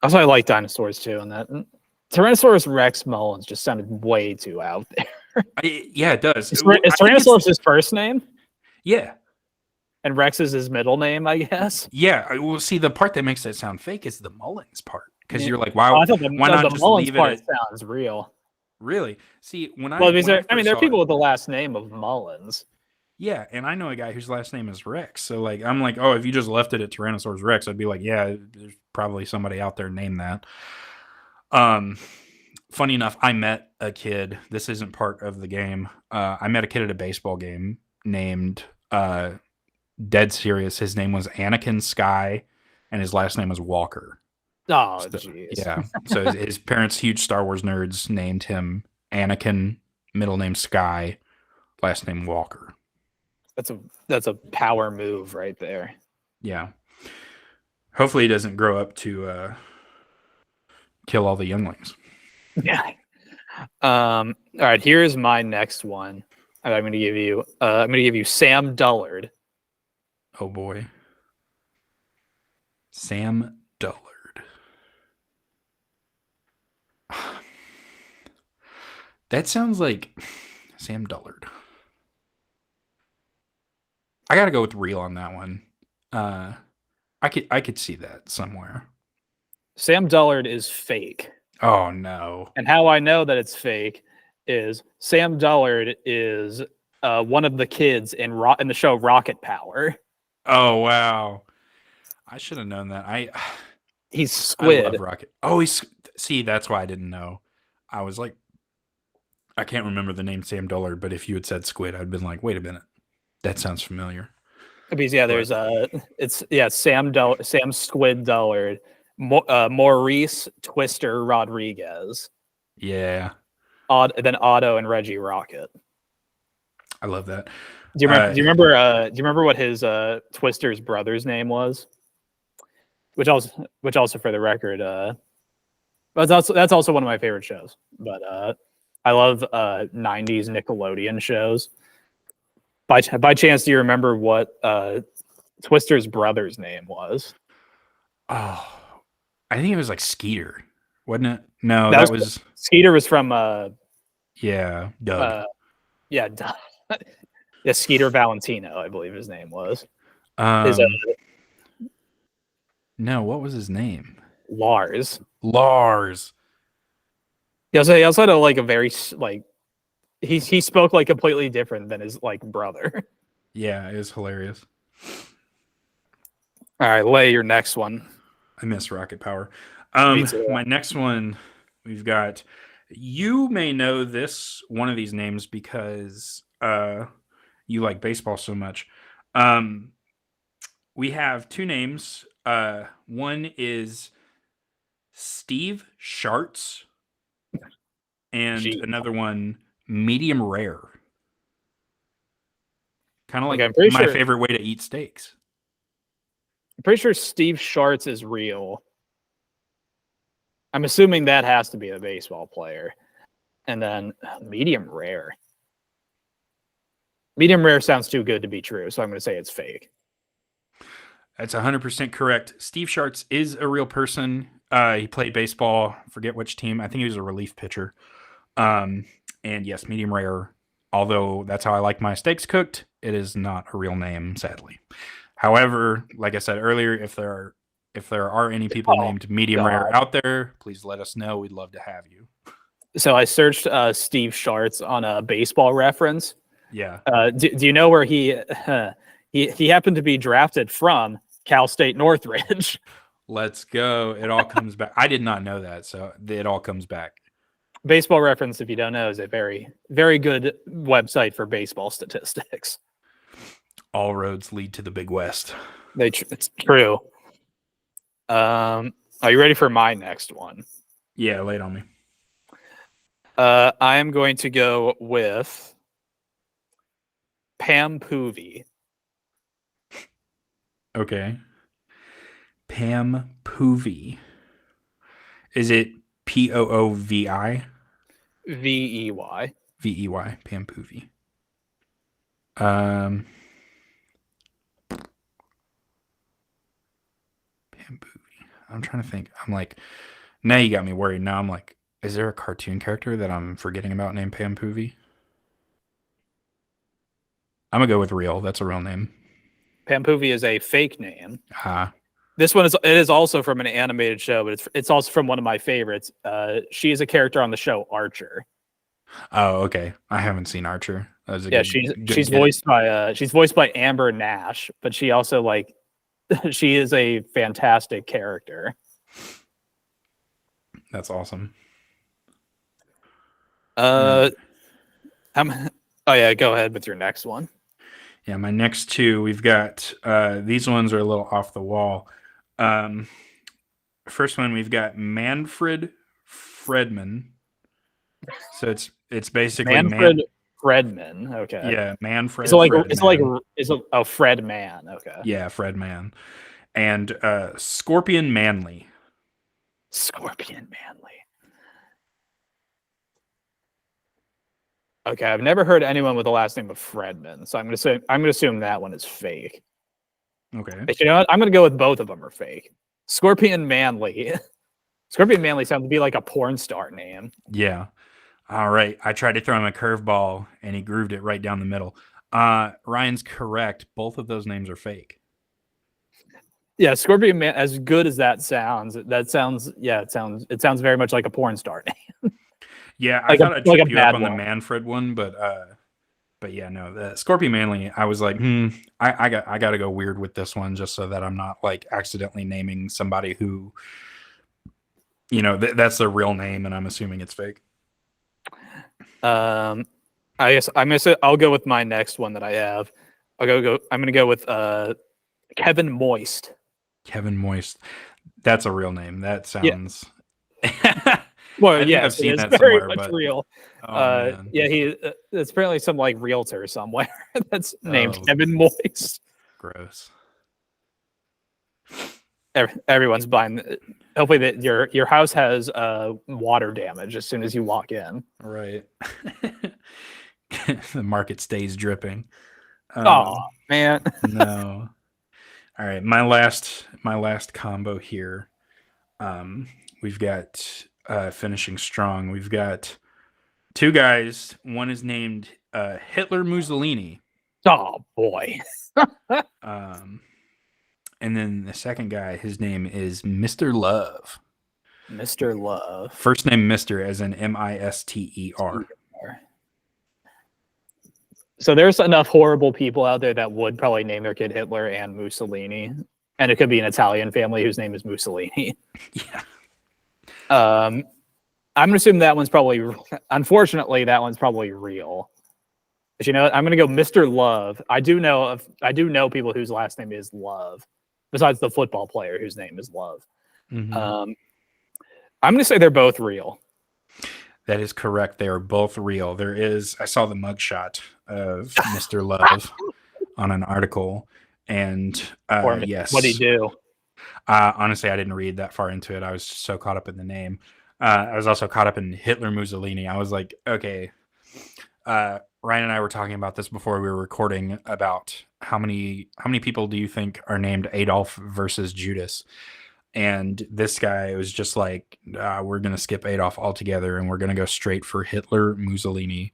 Also, I like dinosaurs too, and that Tyrannosaurus Rex Mullins just sounded way too out there. Yeah, it does. Is, Well, is I think Tyrannosaurus his first name, yeah, and Rex is his middle name? I guess. yeah. Well, see, the part that makes that sound fake is the Mullins part because Yeah. you're like, Oh, why? I thought Why not the just Mullins leave it part at sounds real. really? See, Well, because when I I mean, first there are saw it, people with the last name of Mullins. yeah, and I know a guy whose last name is Rex. So like, I'm like, oh, if you just left it at Tyrannosaurus Rex, I'd be like, yeah, there's probably somebody out there named that. Um, funny enough, I met a kid. This isn't part of the game. I met a kid at a baseball game named dead serious. His name was Anakin Sky, and his last name was Walker. Oh, So, jeez. yeah. So his parents, huge Star Wars nerds, named him Anakin, middle name Sky, last name Walker. That's a power move right there. Yeah. Hopefully, he doesn't grow up to kill all the younglings. Yeah. All right. Here's my next one. I'm going to give you. I'm going to give you Sam Dullard. Oh boy. Sam Dullard. That sounds like Sam Dullard. I gotta go with real on that one. I could see that somewhere. Sam Dullard is fake. Oh no. And how I know that it's fake is Sam Dullard is one of the kids in the show Rocket Power. Oh wow. I should have known that. He's I Squid. love Rocket. Oh, see, that's why I didn't know. I was like, I can't remember the name Sam Dullard, but if you had said Squid, I'd been like, wait a minute, that sounds familiar. Because yeah, there's Sam Squid Dullard, Maurice Twister Rodriguez, Yeah, then Otto and Reggie Rocket. I love that. Do you remember? Do you remember what his Twister's brother's name was? Which also for the record, that's also one of my favorite shows. But I love '90s Nickelodeon shows. By chance, do you remember what Twister's brother's name was? Oh, I think it was like Skeeter, wasn't it? No, That that was was Skeeter was from yeah, Doug. yeah, yeah, Skeeter Valentino, I believe his name was. Um, Is no, what was his name? Lars. Lars. He also had like a very like he spoke like completely different than his like brother. Yeah, it was hilarious. All right, lay your next one. I miss Rocket Power. Me too. My next one, we've got. You may know one of these names because you like baseball so much. We have two names. One is Steve Schartz, and another one Medium Rare. Kind of like my favorite way to eat steaks. I'm pretty sure Steve Schartz is real. I'm assuming that has to be a baseball player. And then Medium Rare. Medium Rare sounds too good to be true, so I'm going to say it's fake. That's 100% correct. Steve Schartz is a real person. He played baseball. Forget which team. I think he was a relief pitcher. And yes, Medium Rare. Although that's how I like my steaks cooked, it is not a real name, sadly. However, like I said earlier, if there are any people named Medium Rare out there, please let us know. We'd love to have you. So I searched Steve Schartz on a Baseball Reference. Yeah. Do you know where he he happened to be drafted from? Cal State Northridge. Let's go. It all comes back. I did not know that, so it all comes back. Baseball Reference, if you don't know, is a very, very good website for baseball statistics. All roads lead to the Big West. It's true. Are you ready for my next one? Yeah, lay it on me. I am going to go with Pam Poovey. Okay. Pam Poovey. Is it Poovi? Vey. Vey. Pam Poovey. Pam Poovey. I'm trying to think. I'm like, now you got me worried. Now I'm like, is there a cartoon character that I'm forgetting about named Pam Poovey? I'm gonna go with real. That's a real name. Pam Poovey is a fake name. Ah. This one is also from an animated show, but it's also from one of my favorites. She is a character on the show Archer. Oh, okay. I haven't seen Archer. That was a Yeah, good, she's voiced by Amber Nash, but she also she is a fantastic character. That's awesome. Oh yeah, go ahead with your next one. Yeah, my next two, we've got these ones are a little off the wall. First one, we've got Manfred Fredman. So it's basically Manfred Fredman. Okay. Yeah, Manfred. It's a Fred Man. Okay. Yeah, Fred Man, and Scorpion Manley. Scorpion Manley. Okay, I've never heard anyone with the last name of Fredman, so I'm gonna assume that one is fake. Okay. But you know what? I'm gonna go with both of them are fake. Scorpion Manley. Scorpion Manley sounds to be like a porn star name. Yeah. All right. I tried to throw him a curveball and he grooved it right down the middle. Ryan's correct. Both of those names are fake. Yeah, Scorpion Man. As good as that sounds, it sounds very much like a porn star name. Yeah, I thought I'd trip you up on the one. Manfred one, but yeah, no, the Scorpion Manley. I was like, I got to go weird with this one just so that I'm not like accidentally naming somebody who, that's their real name, and I'm assuming it's fake. I guess I'll go with my next one that I have. I'm gonna go with Kevin Moist. Kevin Moist. That's a real name. That sounds. Yeah. Well, yeah, I've seen that very somewhere, much but real. yeah, it's apparently some like realtor somewhere that's named Oh. Kevin Moist. Gross. Everyone's buying. Hopefully, that your house has water damage as soon as you walk in. Right. The market stays dripping. Oh man. No. All right, my last combo here. We've got finishing strong. We've got two guys. One is named Hitler Mussolini. Oh boy. And then the second guy, his name is Mr. Love. Mr. Love. First name Mr. as in Mister. So there's enough horrible people out there that would probably name their kid Hitler and Mussolini, and it could be an Italian family whose name is Mussolini. Yeah. I'm gonna assume that one's probably. Unfortunately, that one's probably real. But you know what? I'm gonna go Mr. Love. I do know people whose last name is Love, besides the football player whose name is Love. Mm-hmm. I'm gonna say they're both real. That is correct. They are both real. I saw the mugshot of Mr. Love on an article, and yes. What'd he do? Honestly, I didn't read that far into it. I was so caught up in the name. I was also caught up in Hitler Mussolini. I was like, okay. Ryan and I were talking about this before we were recording about how many people do you think are named Adolf versus Judas? And this guy was just like, we're going to skip Adolf altogether and we're going to go straight for Hitler Mussolini.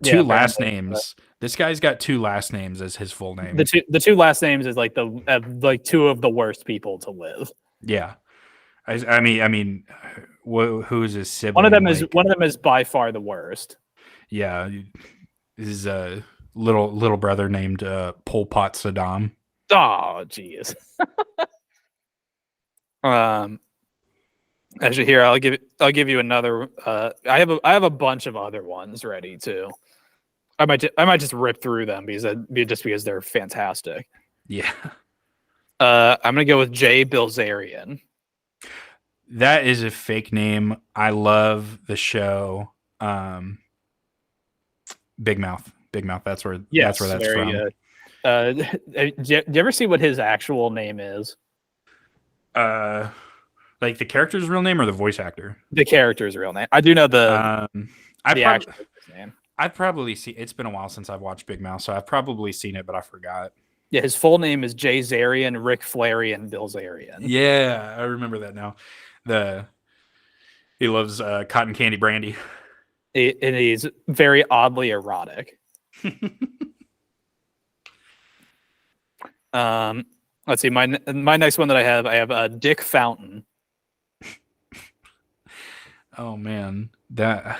Two last names. This guy's got two last names as his full name. The two last names is like two of the worst people to live. Yeah. I mean, who's his sibling? One of them is by far the worst. Yeah, his little brother named Pol Pot Saddam. Oh, jeez. Actually, here I'll give you another. I have a bunch of other ones ready too. I might just rip through them because they're fantastic. Yeah. I'm gonna go with Jay Bilzerian. That is a fake name. I love the show. Big Mouth. Big Mouth. That's where that's from. Good. Do you ever see what his actual name is? Like the character's real name or the voice actor? The character's real name. I do know the actual name. I've probably seen. It's been a while since I've watched Big Mouth, so I've probably seen it, but I forgot. Yeah, his full name is Jay Zarian, Rick Flarian, Bilzerian. Yeah, I remember that now. He loves cotton candy brandy. And he's very oddly erotic. Let's see. My next one that I have Dick Fountain. Oh man, that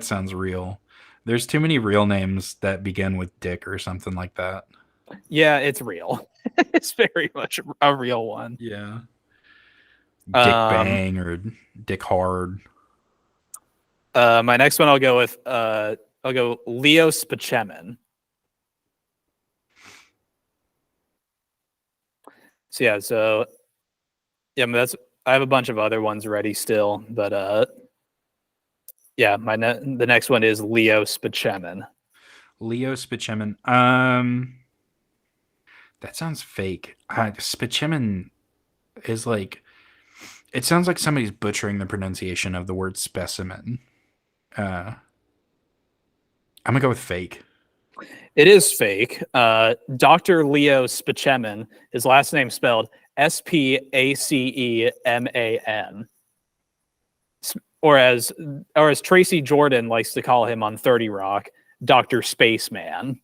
sounds real. There's too many real names that begin with Dick or something like that. Yeah, it's real. It's very much a real one. Yeah. Dick Bang or Dick Hard. My next one I'll go with Leo Spacemin. So I have a bunch of other ones ready still, but the next one is Leo Spacemin. Leo Spacemin. That sounds fake. Spacemin is like, it sounds like somebody's butchering the pronunciation of the word specimen. I'm gonna go with fake. It is fake. Dr. Leo Spacemin, his last name spelled Spaceman, or as Tracy Jordan likes to call him on 30 Rock, Dr. Spaceman.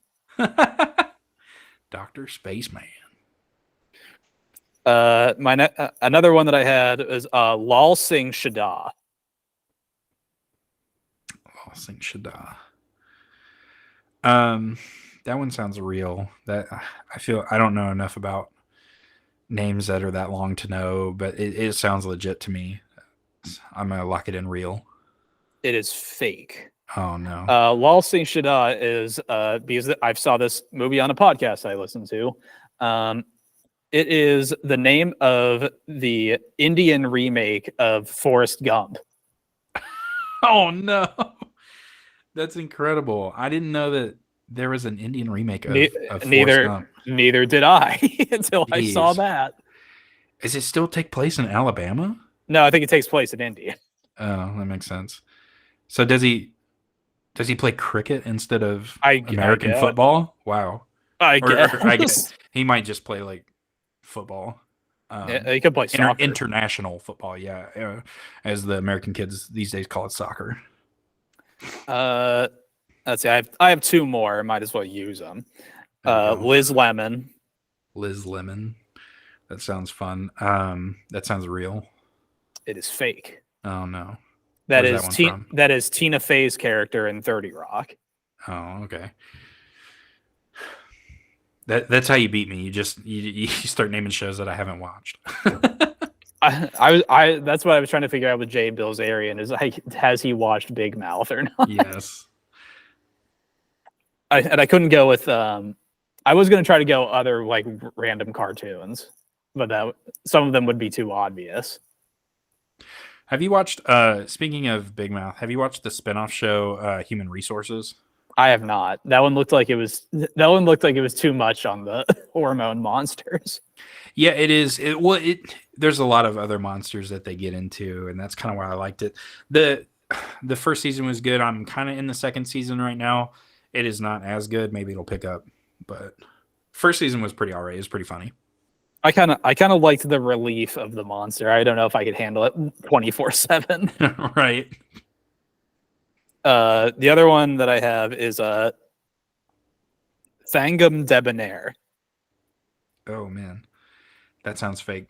Dr. Spaceman. Another one that I had is Lal Singh Shada. Lal Singh Shada. That one sounds real. That I don't know enough about names that are that long to know, but it sounds legit to me. I'm gonna lock it in real. It is fake. Oh no. Lal Singh Shada is because I saw this movie on a podcast I listened to. It is the name of the Indian remake of Forrest Gump. Oh no. That's incredible. I didn't know that there was an Indian remake of Forrest Gump. Neither did I until I saw that. Does it still take place in Alabama? No, I think it takes place in India. Oh, that makes sense. So does he play cricket instead of American football? Wow. I guess. He might just play like football. He could play soccer. International football, yeah. As the American kids these days call it soccer. Let's see. I have two more. Might as well use them. Liz Lemon. Liz Lemon. That sounds fun. That sounds real. It is fake. Oh no. That is Tina Fey's character in 30 Rock. Oh, okay. That's how you beat me. You start naming shows that I haven't watched. I that's what I was trying to figure out with Jay Bilzerian is like, has he watched Big Mouth or not? Yes. I couldn't go with I was gonna try to go other like random cartoons, but some of them would be too obvious. Have you watched speaking of Big Mouth, have you watched the spinoff show Human Resources? I have not. That one looked like it was too much on the hormone monsters. Yeah, it is. There's a lot of other monsters that they get into, and that's kind of why I liked it. The first season was good. I'm kind of in the second season right now. It is not as good. Maybe it'll pick up, but first season was pretty alright. It was pretty funny. I kind of liked the relief of the monster. I don't know if I could handle it 24/7. Right. The other one that I have is Thangam Debonair. Oh man, that sounds fake.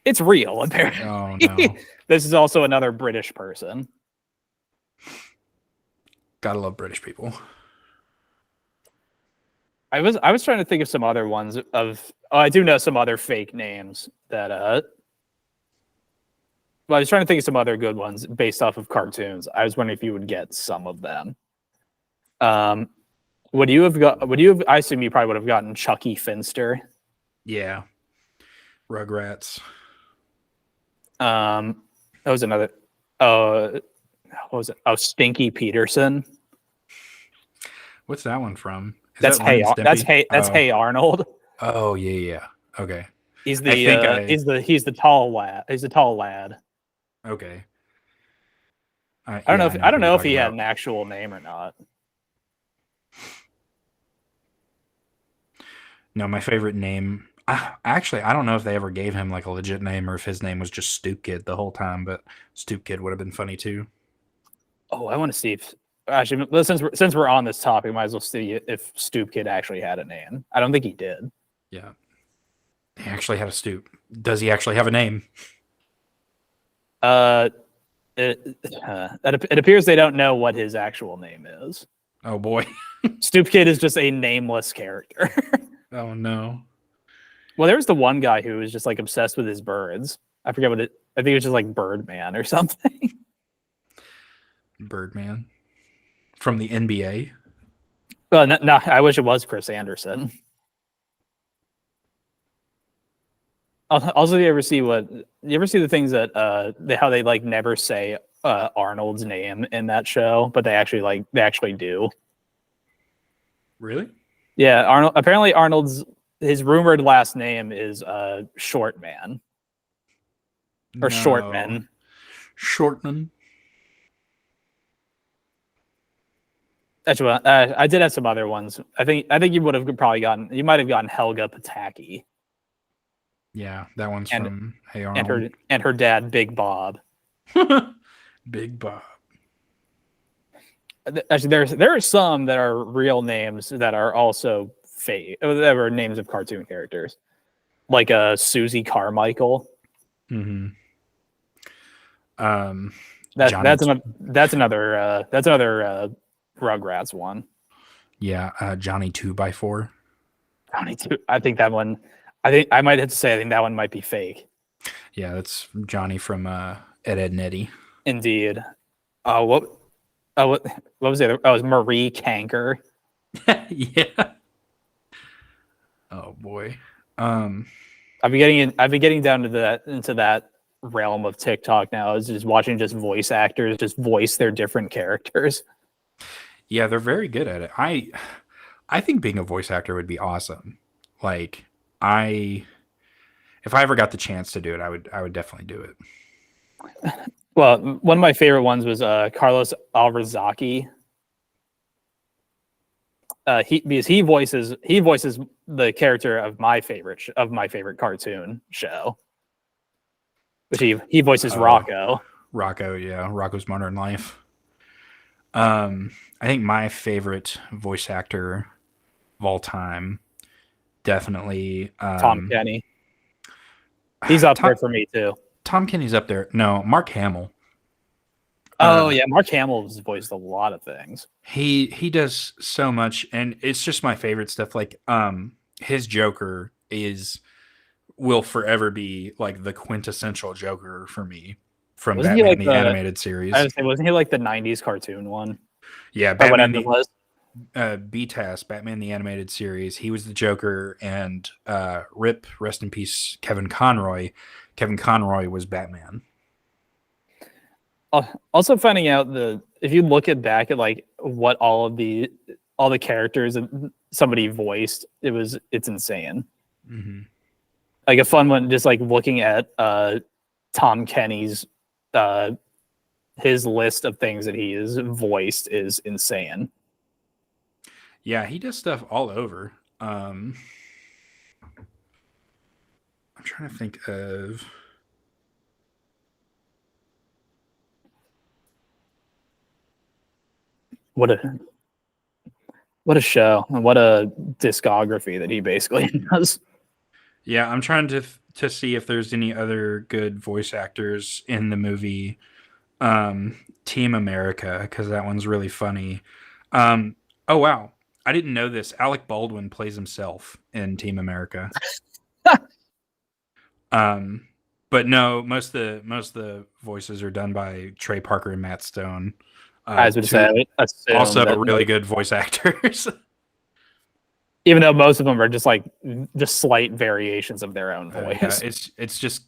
It's real, apparently. Oh no. This is also another British person. Gotta love British people. I was trying to think of some other ones of. Oh, I do know some other fake names that. Well, I was trying to think of some other good ones based off of cartoons. I was wondering if you would get some of them. Would you have got? Would you have? I assume you probably would have gotten Chucky Finster. Yeah. Rugrats. That was another. What was it? Oh, Stinky Peterson. What's that one from? Is That's that Ren and That's Stimpy? Hey Arnold. Oh yeah. Okay. He's I think he's the tall lad. He's the tall lad. Okay. I don't know who you're if he talking had about. an actual name or not. No, my favorite name. Actually, I don't know if they ever gave him like a legit name or if his name was just Stoop Kid the whole time. But Stoop Kid would have been funny too. Oh, I want to see if actually since we're on this topic, might as well see if Stoop Kid actually had a name. I don't think he did. Yeah. He actually had a stoop. Does he actually have a name? It appears they don't know what his actual name is. Oh boy. Stoop Kid is just a nameless character. Oh no. Well, there was the one guy who was just like obsessed with his birds. I forget what it. I think it was just like Birdman or something. Birdman from the NBA. Well, no, I wish it was Chris Anderson. Also, you ever see the things that how they like never say Arnold's name in that show, but they actually do. Really? Yeah, Arnold. Apparently, his rumored last name is Shortman or Shortman. Shortman. Actually, I did have some other ones. I think you would have probably gotten. You might have gotten Helga Pataki. Yeah, that one's from Hey and Arnold. her dad Big Bob. Big Bob. Actually, there are some that are real names that are also fake. That were names of cartoon characters, like Susie Carmichael. Mm-hmm. That's another Rugrats one. Yeah, Johnny 2x4. Johnny Two. I think that one. I think I might have to say I think that one might be fake. Yeah, that's Johnny from Ed, Edd n Eddy. Indeed. What was the other? Oh, it was Marie Canker. Yeah. Oh boy. I've been getting down to into that realm of TikTok now. Is just watching just voice actors just voice their different characters. Yeah, they're very good at it. I think being a voice actor would be awesome. Like if I ever got the chance to do it, I would definitely do it. Well, one of my favorite ones was Carlos Alverzaki. Because he voices the character of my favorite cartoon show, which he voices Rocco. Rocco, yeah, Rocco's Modern Life. I think my favorite voice actor of all time, definitely Tom Kenny. He's up there for me too. Tom Kenny's up there. No, Mark Hamill. Oh yeah, Mark Hamill's voiced a lot of things. He does so much, and it's just my favorite stuff. Like his Joker will forever be like the quintessential Joker for me from Wasn't Batman he like the Animated Series. I would say, wasn't he like the '90s cartoon one? Yeah, Batman BTAS, Batman the Animated Series. He was the Joker, and rest in peace, Kevin Conroy. Kevin Conroy was Batman. Also, finding out if you look back at like what all the characters that somebody voiced, it's insane. Mm-hmm. Like a fun one, just like looking at Tom Kenny's his list of things that he has voiced is insane. Yeah, he does stuff all over. I'm trying to think of. What a show and what a discography that he basically does. Yeah, I'm trying to to see if there's any other good voice actors in the movie Team America, because that one's really funny. Oh wow, I didn't know this. Alec Baldwin plays himself in Team America. But no, most of the voices are done by Trey Parker and Matt Stone. I was going to say, I would assume Also that, really good voice actors. even though most of them are just like just slight variations of their own voice. Yeah, it's just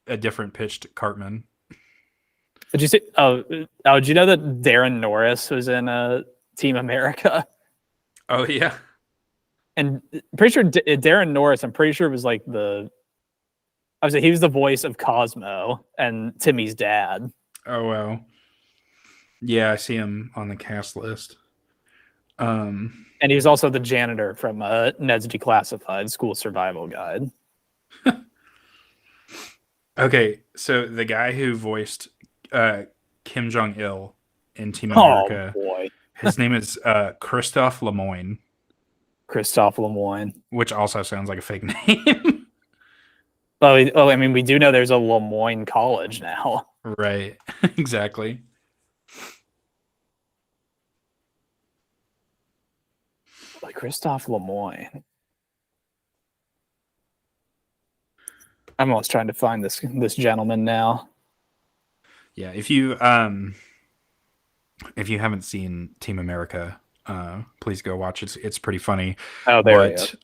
a different pitched Cartman. Did you see? Did you know that Darren Norris was in Team America? Oh yeah. And pretty sure Darren Norris, I'm pretty sure was like he was the voice of Cosmo and Timmy's dad. Oh wow. Yeah, I see him on the cast list. And he was also the janitor from Ned's Declassified School Survival Guide. Okay, so the guy who voiced Kim Jong Il in Team America, Oh boy, his name is Christophe Lemoyne, Christophe Lemoyne. which also sounds like a fake name. I mean, we do know there's a Lemoyne College now. Right, exactly. Like Christophe Lemoyne. I'm almost trying to find this gentleman now. Yeah, if you haven't seen Team America, please go watch it. It's pretty funny. Oh, there he is.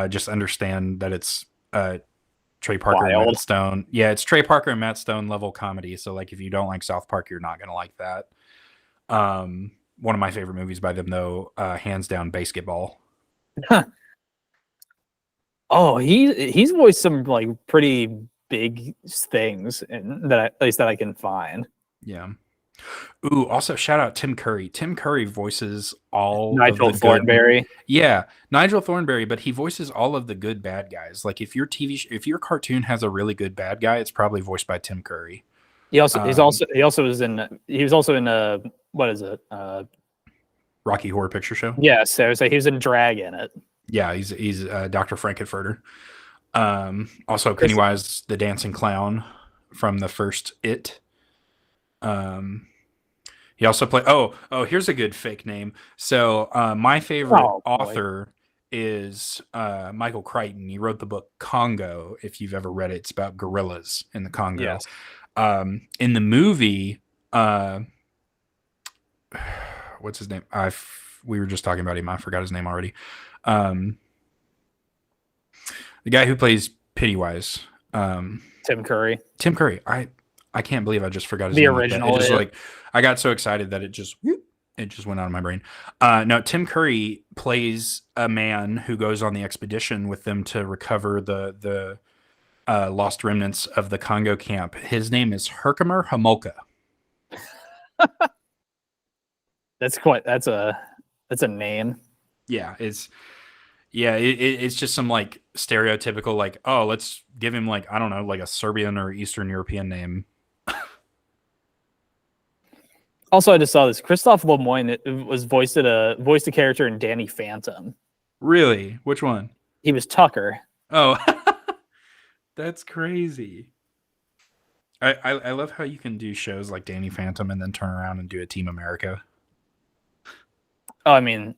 Just understand that it's Trey Parker and Wild. Matt Stone. Yeah, it's Trey Parker and Matt Stone level comedy. So like if you don't like South Park, you're not gonna like that. One of my favorite movies by them though, hands down, Basketball. Oh, he's voiced some like pretty big things, and at least that I can find. Yeah. Ooh, also shout out Tim Curry. Tim Curry voices all Nigel of the Thornberry. Yeah, Nigel Thornberry, but he voices all of the good bad guys. Like if your cartoon has a really good bad guy, it's probably voiced by Tim Curry. He was also in what is it? Rocky Horror Picture Show. Yeah, so he was in Drag in it. Yeah, he's Dr. Frankenfurter. Also Pennywise the Dancing Clown from the first It. He also played. Oh, here's a good fake name. So my favorite author is Michael Crichton. He wrote the book Congo. If you've ever read it, it's about gorillas in the Congo. Yes. In the movie, what's his name? We were just talking about him. I forgot his name already. The guy who plays Pennywise. Tim Curry. Tim Curry. I can't believe I just forgot his The name. original. I got so excited that it just went out of my brain. No, Tim Curry plays a man who goes on the expedition with them to recover the lost remnants of the Congo camp. His name is Herkimer Homolka. That's a name. Yeah, it's just some like stereotypical like, oh, let's give him like, I don't know, like a Serbian or Eastern European name. Also, I just saw this. Christophe Lemoyne was voiced a character in Danny Phantom. Really? Which one? He was Tucker. Oh, that's crazy. I love how you can do shows like Danny Phantom and then turn around and do a Team America. Oh, I mean,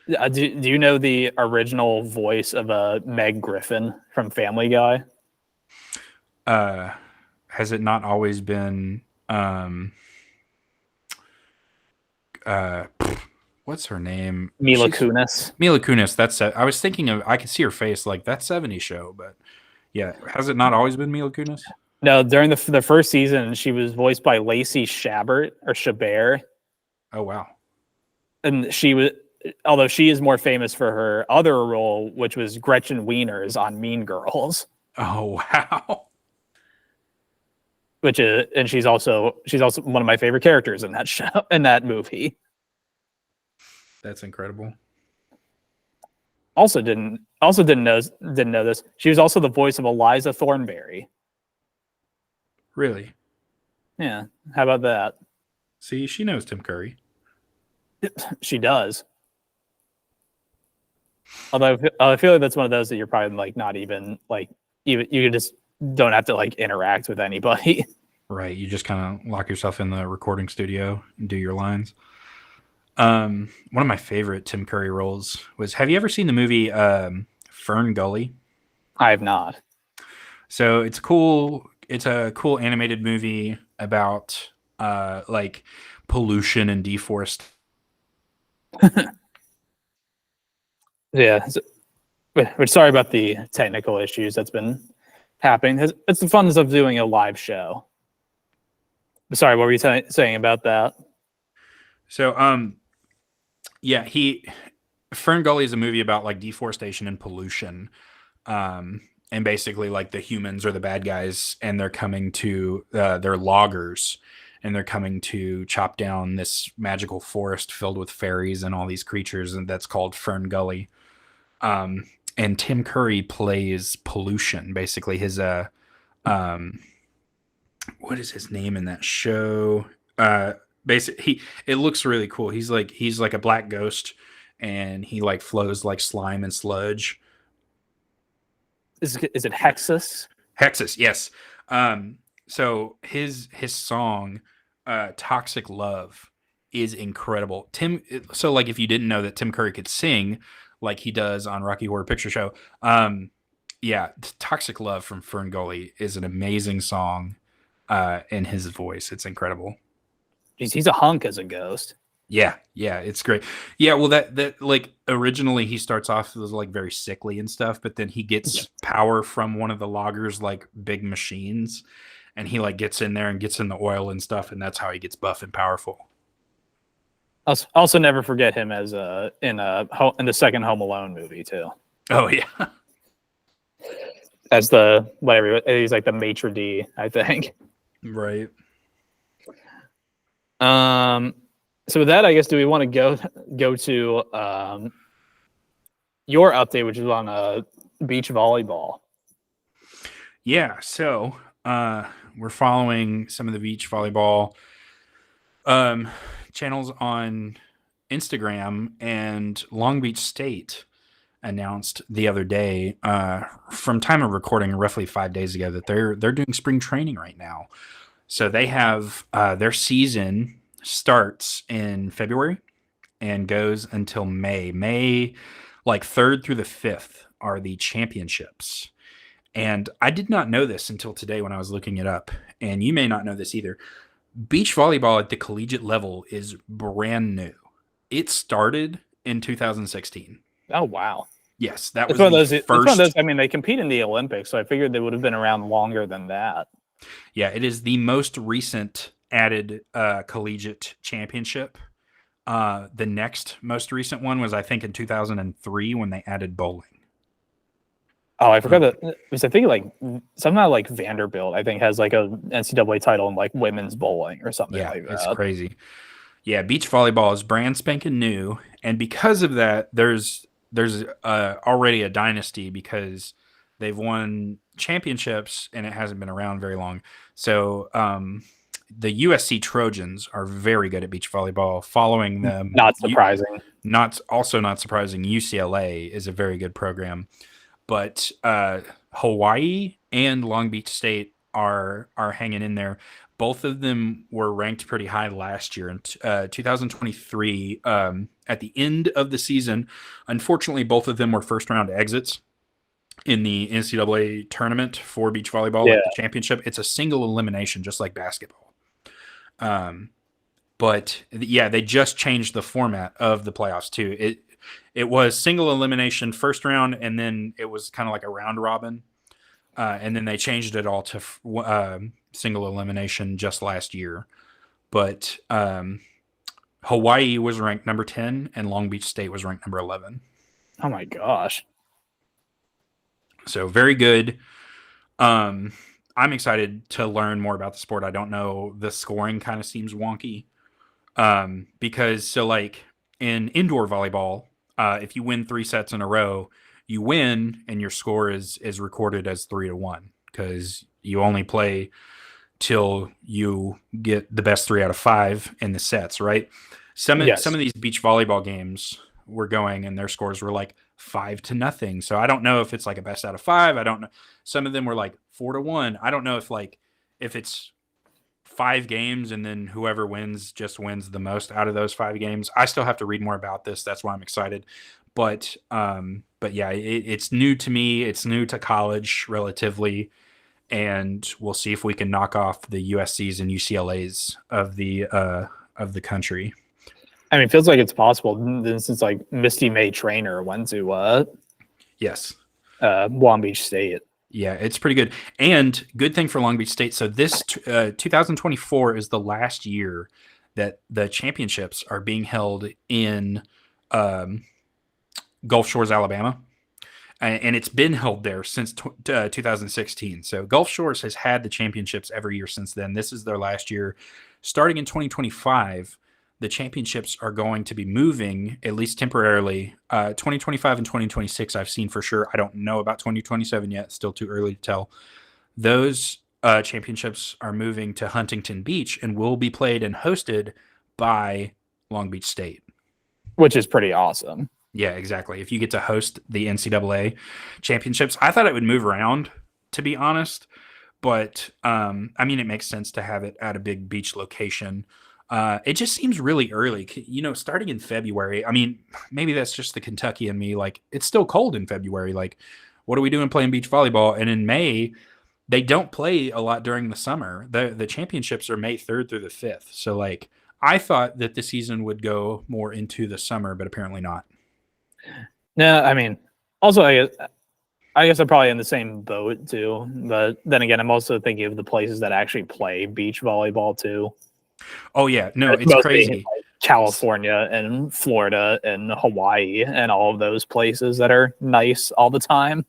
do you know the original voice of Meg Griffin from Family Guy? Has it not always been what's her name? Mila Kunis. Mila Kunis. That's I was thinking of. I could see her face like that '70s show, but yeah, has it not always been Mila Kunis? No, during the first season, she was voiced by Lacey Chabert. Oh wow! And she was, although she is more famous for her other role, which was Gretchen Wieners on Mean Girls. Oh wow! And she's also one of my favorite characters in that show, in that movie. That's incredible. Also didn't know this. She was also the voice of Eliza Thornberry. Really? Yeah. How about that? See, she knows Tim Curry. She does. Although I feel like that's one of those that you're probably like not even like you just don't have to like interact with anybody. Right. You just kind of lock yourself in the recording studio and do your lines. One of my favorite Tim Curry roles was, have you ever seen the movie Fern Gully? I have not. So it's a cool animated movie about like pollution and deforestation. Yeah. We're sorry about the technical issues that's been happening. It's the funness of doing a live show. Sorry, what were you saying about that? So yeah, Fern Gully is a movie about like deforestation and pollution. And basically like the humans are the bad guys and they're coming to they're loggers and they're coming to chop down this magical forest filled with fairies and all these creatures, and that's called Fern Gully. And Tim Curry plays pollution, basically his um what is his name in that show? Basically it looks really cool. He's like a black ghost and he like flows like slime and sludge. Is it Hexus? Hexus, yes. So his song, "Toxic Love," is incredible. So like if you didn't know that Tim Curry could sing like he does on Rocky Horror Picture Show, yeah, "Toxic Love" from Fern Gully is an amazing song, in his voice. It's incredible. He's a hunk as a ghost. Yeah, it's great. Yeah, well, that like originally he starts off as like very sickly and stuff, but then he gets power from one of the loggers, like big machines, and he like gets in there and gets in the oil and stuff, and that's how he gets buff and powerful. Also, never forget him as in the second Home Alone movie too. Oh yeah, as the whatever he's like the maitre d', I think. Right. So with that, I guess, do we want to go to your update, which is on beach volleyball? Yeah, so we're following some of the beach volleyball channels on Instagram, and Long Beach State announced the other day, from time of recording, roughly 5 days ago, that they're doing spring training right now. So they have their season starts in February and goes until May. May, like 3rd through the 5th, are the championships. And I did not know this until today when I was looking it up. And you may not know this either. Beach volleyball at the collegiate level is brand new. It started in 2016. Oh, wow. Yes, that was one of those. first. It's one of those. I mean, they compete in the Olympics, so I figured they would have been around longer than that. Yeah, it is the most recent added collegiate championship. The next most recent one was, I think, in 2003 when they added bowling. Oh, I forgot that. Was I think like somehow like Vanderbilt, I think, has like a NCAA title in like women's bowling or something like that. It's crazy. Yeah, beach volleyball is brand spanking new, and because of that, there's already a dynasty because they've won championships and it hasn't been around very long. So the USC Trojans are very good at beach volleyball. Following them, not surprising. Not surprising. UCLA is a very good program, but Hawaii and Long Beach State are hanging in there. Both of them were ranked pretty high last year in 2023. At the end of the season, unfortunately, both of them were first round exits in the NCAA tournament for beach volleyball, like the championship. It's a single elimination, just like basketball. But yeah, they just changed the format of the playoffs too. It was single elimination first round, and then it was kind of like a round robin. And then they changed it all to single elimination just last year. But Hawaii was ranked number 10 and Long Beach State was ranked number 11. Oh my gosh. So very good. I'm excited to learn more about the sport. I don't know. The scoring kind of seems wonky. Because so like in indoor volleyball, if you win 3 sets in a row, you win and your score is recorded as 3-1 because you only play till you get the best 3 out of 5 in the sets, right? Some of these beach volleyball games were going and their scores were like 5-0. So I don't know if it's like a best out of 5. I don't know. Some of them were like 4-1. I don't know if it's 5 games and then whoever wins just wins the most out of those 5 games. I still have to read more about this. That's why I'm excited. But yeah, it's new to me. It's new to college relatively, and we'll see if we can knock off the USC's and UCLA's of the country. I mean, it feels like it's possible since like Misty May Trainer went to Yes. Long Beach State. Yeah, it's pretty good. And good thing for Long Beach State. So this 2024 is the last year that the championships are being held in Gulf Shores, Alabama. And it's been held there since 2016. So Gulf Shores has had the championships every year since then. This is their last year. Starting in 2025, the championships are going to be moving, at least temporarily. 2025 and 2026, I've seen for sure. I don't know about 2027 yet. Still too early to tell. Those championships are moving to Huntington Beach and will be played and hosted by Long Beach State. Which is pretty awesome. Yeah, exactly. If you get to host the NCAA championships, I thought it would move around, to be honest. But, I mean, it makes sense to have it at a big beach location. It just seems really early, starting in February. I mean, maybe that's just the Kentucky in me. Like, it's still cold in February. Like, what are we doing playing beach volleyball? And in May, they don't play a lot during the summer. The championships are May 3rd through the 5th. So, like, I thought that the season would go more into the summer, but apparently not. No, I mean, also, I guess I'm probably in the same boat too. But then again, I'm also thinking of the places that actually play beach volleyball too. Oh yeah, no, it's Mostly, crazy. like, California and Florida and Hawaii and all of those places that are nice all the time.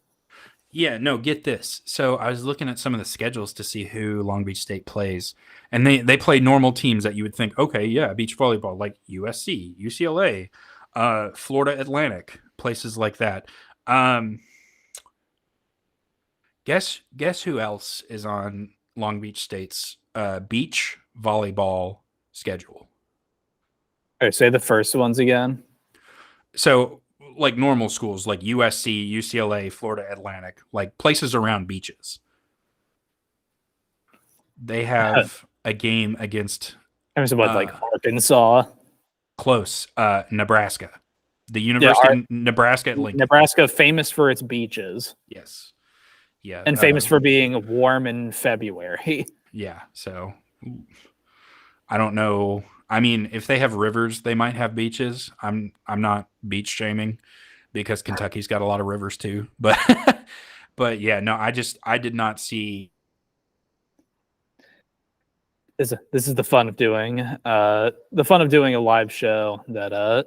Yeah, no, get this. So I was looking at some of the schedules to see who Long Beach State plays, and they play normal teams that you would think, okay, yeah, beach volleyball, like USC, UCLA, Florida Atlantic, places like that. Guess who else is on Long Beach State's beach volleyball schedule? Okay, say the first ones again. So, like normal schools, like USC, UCLA, Florida Atlantic, like places around beaches. They have a game against. I was about like Arkansas. Close. Nebraska. The University of Nebraska at Lincoln. Nebraska, famous for its beaches. Yes. Yeah. And famous for being warm in February. Yeah. So I don't know. I mean, if they have rivers, they might have beaches. I'm not beach shaming because Kentucky's got a lot of rivers too. But but yeah, no, I did not see. This is the fun of doing a live show that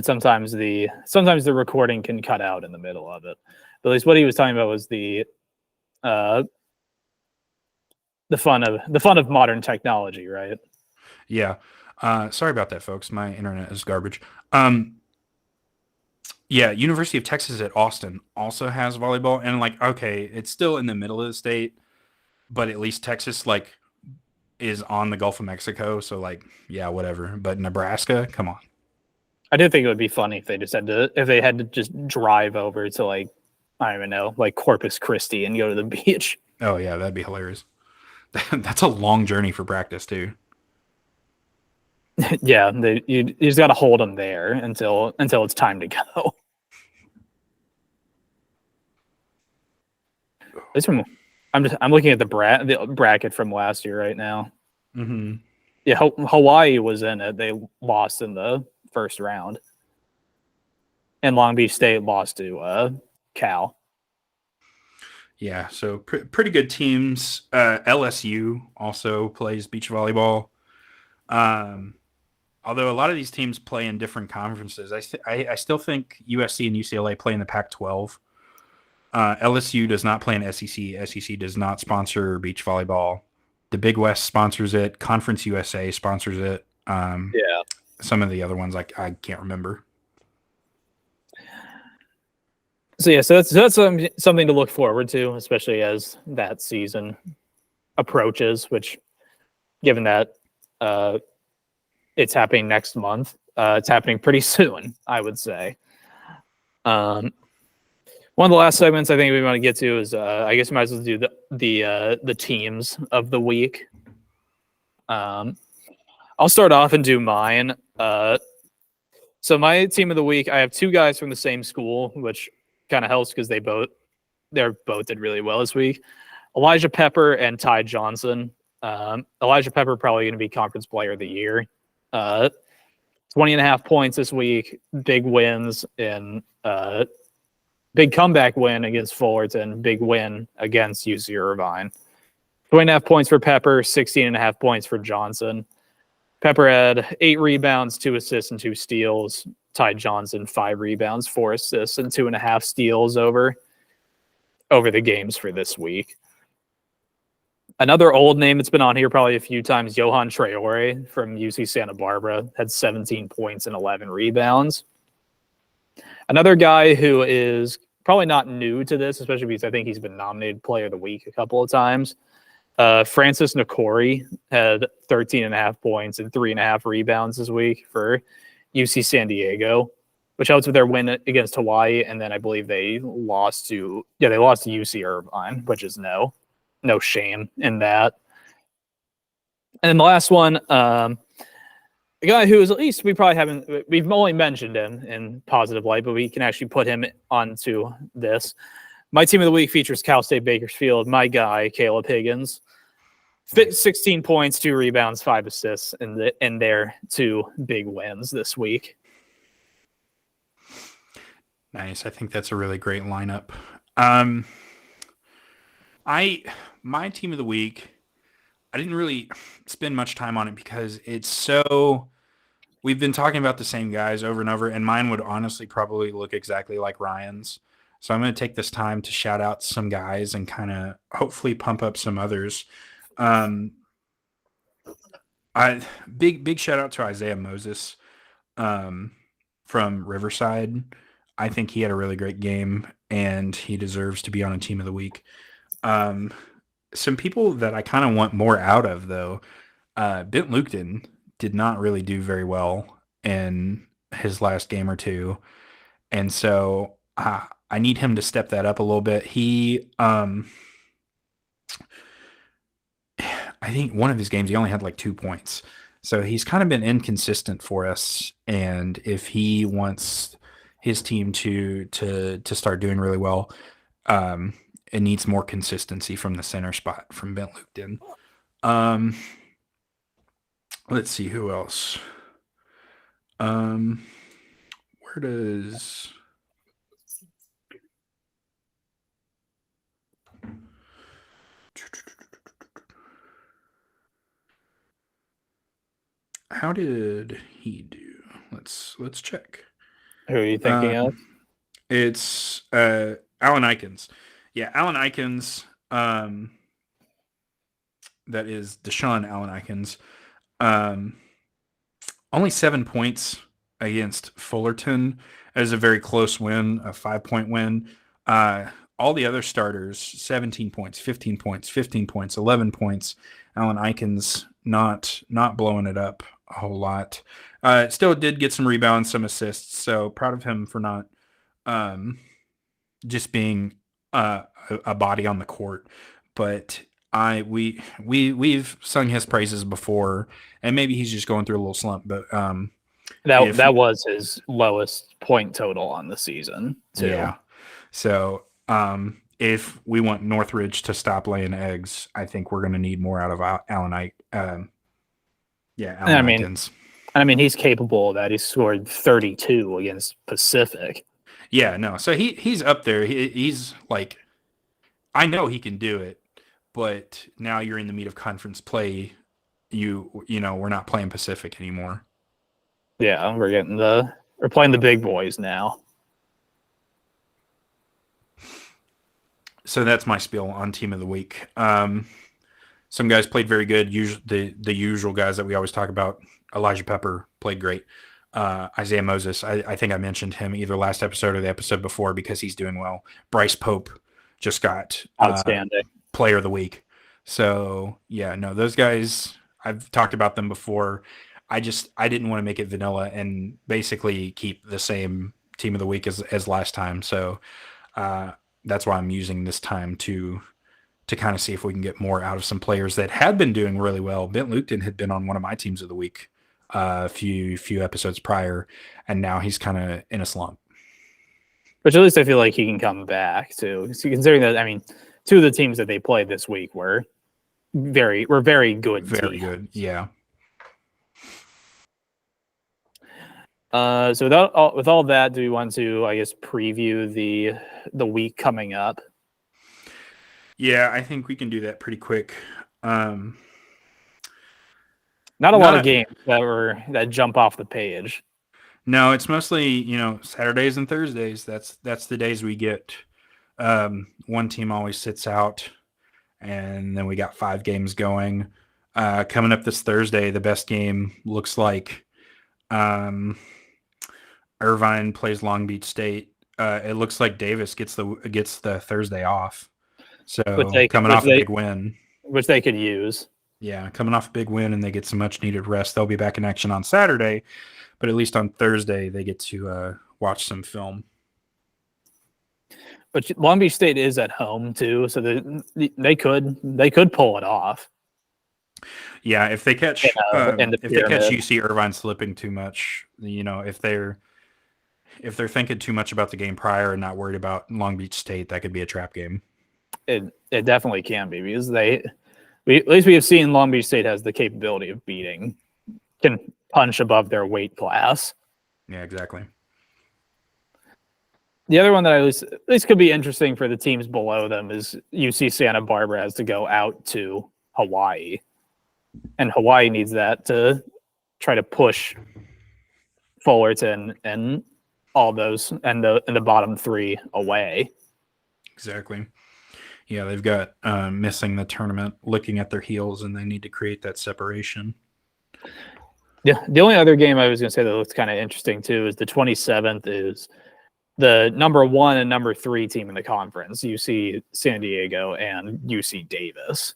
sometimes the recording can cut out in the middle of it. But at least what he was talking about was the fun of modern technology, right? Yeah. Sorry about that, folks. My internet is garbage. Yeah, University of Texas at Austin also has volleyball, and like, okay, it's still in the middle of the state, but at least Texas like is on the Gulf of Mexico, so like, yeah, whatever. But Nebraska, come on. I did think it would be funny if they had to just drive over to like, I don't even know, like Corpus Christi and go to the beach. Oh yeah, that'd be hilarious. That's a long journey for practice too. Yeah, you just got to hold them there until it's time to go. I'm looking at the bracket from last year right now. Mm-hmm. Yeah, Hawaii was in it. They lost in the first round, and Long Beach State lost to Cal. Yeah, so pretty good teams. LSU also plays beach volleyball. Although a lot of these teams play in different conferences, I still think USC and UCLA play in the Pac-12. LSU does not play in SEC. SEC does not sponsor beach volleyball. The Big West sponsors it. Conference USA sponsors it. Yeah. Some of the other ones I can't remember. So that's something to look forward to, especially as that season approaches. Which, given that it's happening next month, it's happening pretty soon, I would say. One of the last segments I think we want to get to is I guess we might as well do the teams of the week. I'll start off and do mine. So my team of the week, I have two guys from the same school, which kind of helps because they're both did really well this week. Elijah Pepper and Ty Johnson. Elijah Pepper probably going to be Conference Player of the Year. 20.5 points this week. Big wins in big comeback win against Fullerton. Big win against UC Irvine. 20.5 points for Pepper. 16.5 points for Johnson. Pepper had 8 rebounds, 2 assists, and 2 steals. Ty Johnson 5 rebounds, 4 assists, and 2.5 steals over the games for this week. Another old name that's been on here probably a few times, Johan Traore from UC Santa Barbara, had 17 points and 11 rebounds. Another guy who is probably not new to this, especially because I think he's been nominated Player of the Week a couple of times. Francis Nakori had 13.5 points and 3.5 rebounds this week for UC San Diego, which helps with their win against Hawaii. And then I believe they lost to UC Irvine, which is no shame in that. And then the last one, a guy who is at least we've only mentioned him in positive light, but we can actually put him onto this. My team of the week features Cal State Bakersfield, my guy, Caleb Higgins. 16 points, 2 rebounds, 5 assists in their 2 big wins this week. Nice. I think that's a really great lineup. My team of the week, I didn't really spend much time on it because we've been talking about the same guys over and over, and mine would honestly probably look exactly like Ryan's. So I'm going to take this time to shout out some guys and kind of hopefully pump up some others. Big shout out to Isaiah Moses from Riverside. I think he had a really great game and he deserves to be on a team of the week. Some people that I kind of want more out of though, Bent Lukton did not really do very well in his last game or two. And so I need him to step that up a little bit. I think one of his games, he only had like 2 points. So he's kind of been inconsistent for us. And if he wants his team to start doing really well, it needs more consistency from the center spot from Bent Lukton. Let's see who else. Where does... How did he do? Let's check. Who are you thinking of? It's Alan Ikens. Yeah, Alan Ikens. That is Deshaun Allen Ikens. Only 7 points against Fullerton. It was a very close win, a 5-point win. All the other starters, 17 points, 15 points, 15 points, 11 points. Alan Ikens not blowing it up a whole lot. Still did get some rebounds, some assists. So proud of him for not just being a body on the court. But we've sung his praises before, and maybe he's just going through a little slump. But that was his lowest point total on the season too. Yeah. So if we want Northridge to stop laying eggs, I think we're going to need more out of Alan Ikens. I mean, he's capable of that. He scored 32 against Pacific. Yeah, no. So he's up there. He's like, I know he can do it, but now you're in the meat of conference play. You know, we're not playing Pacific anymore. Yeah, we're playing the big boys now. So that's my spiel on team of the week. Some guys played very good. The usual guys that we always talk about. Elijah Pepper played great. Isaiah Moses, I think I mentioned him either last episode or the episode before because he's doing well. Bryce Pope just got outstanding player of the week. So yeah, no, those guys, I've talked about them before. I didn't want to make it vanilla and basically keep the same team of the week as last time. So that's why I'm using this time to kind of see if we can get more out of some players that had been doing really well. Ben Lukton had been on one of my teams of the week a few episodes prior, and now he's kind of in a slump. Which at least I feel like he can come back too. So considering that, I mean, two of the teams that they played this week were very good. Very good, yeah. So with all that, do we want to, I guess, preview the week coming up? Yeah, I think we can do that pretty quick. Not a lot of games that jump off the page. No, it's mostly, Saturdays and Thursdays. That's the days we get. One team always sits out, and then we got 5 games going. Coming up this Thursday, the best game looks like Irvine plays Long Beach State. It looks like Davis gets the Thursday off. So coming off a big win, which they could use. Yeah, coming off a big win, and they get some much needed rest. They'll be back in action on Saturday, but at least on Thursday they get to watch some film. But Long Beach State is at home too, so they could pull it off. Yeah, if they catch UC Irvine slipping too much, if they're thinking too much about the game prior and not worried about Long Beach State, that could be a trap game. It definitely can be, because at least we have seen Long Beach State has the capability of can punch above their weight class. Yeah, exactly. The other one that at least could be interesting for the teams below them is UC Santa Barbara has to go out to Hawaii, and Hawaii needs that to try to push Fullerton and all those and the bottom 3 away. Exactly. Yeah, they've got missing the tournament, looking at their heels, and they need to create that separation. Yeah, the only other game I was going to say that looks kind of interesting too is the 27th is the number 1 and number 3 team in the conference, UC San Diego and UC Davis.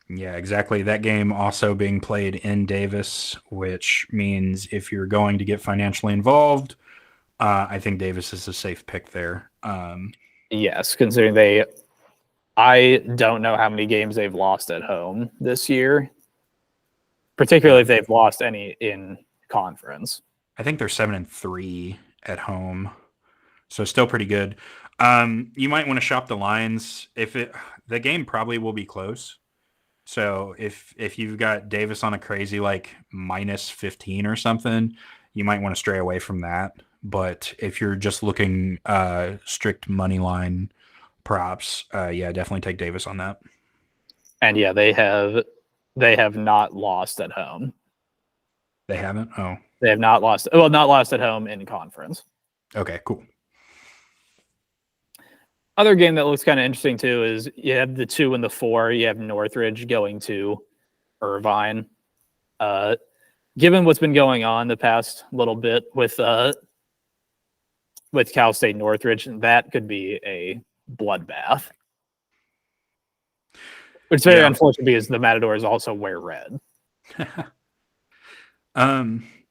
Yeah, exactly. That game also being played in Davis, which means if you're going to get financially involved, I think Davis is a safe pick there. Yes, considering I don't know how many games they've lost at home this year, particularly if they've lost any in conference. I think they're 7-3 at home, so still pretty good. You might want to shop the lines. The game probably will be close. So if you've got Davis on a crazy like minus 15 or something, you might want to stray away from that. But if you're just looking strict money line props, definitely take Davis on that. And yeah, they have not lost at home. They haven't? Oh. They have not lost. Well, not lost at home in conference. Okay, cool. Other game that looks kind of interesting too is you have the 2 and the 4. You have Northridge going to Irvine. Given what's been going on the past little bit with Cal State Northridge, that could be a bloodbath. Which is very unfortunate because the Matadors also wear red.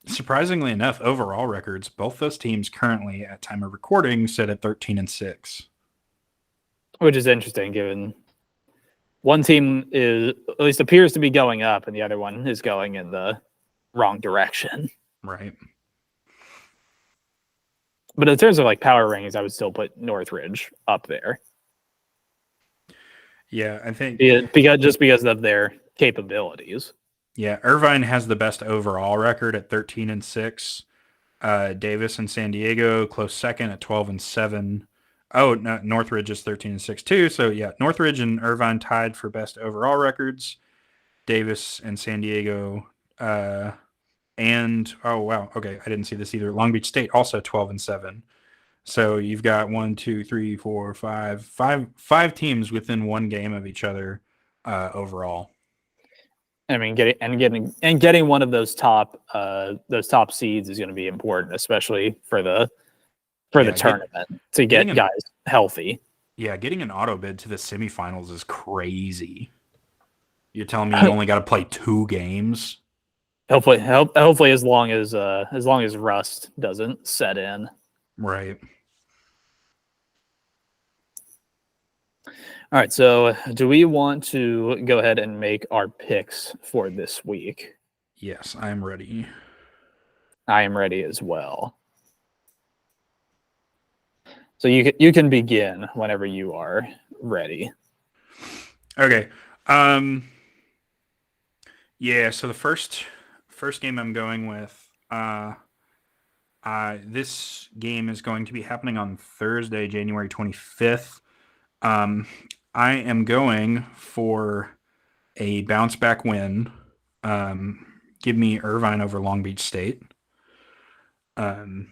Surprisingly enough, overall records, both those teams currently at time of recording sit at 13-6. Which is interesting, given one team at least appears to be going up and the other one is going in the wrong direction. Right. But in terms of like power rankings, I would still put Northridge up there. Yeah, I think because of their capabilities. Yeah, Irvine has the best overall record at 13-6. Davis and San Diego close second at 12-7. Oh, no, Northridge is 13-6 too. So yeah, Northridge and Irvine tied for best overall records. Davis and San Diego, and oh wow, okay, I didn't see this either. Long Beach State also 12-7. So you've got 1, 2, 3, 4, 5 teams within one game of each other overall. I mean, getting one of those top seeds is going to be important, especially for the tournament to get guys healthy. Yeah, getting an auto bid to the semifinals is crazy. You're telling me you only got to play 2 games? Hopefully, as long as rust doesn't set in. Right. All right, so do we want to go ahead and make our picks for this week? Yes, I'm ready. I am ready as well. So you can begin whenever you are ready. Okay. Yeah, so the first game I'm going with, this game is going to be happening on Thursday, January 25th. I am going for a bounce back win. Give me Irvine over Long Beach State. That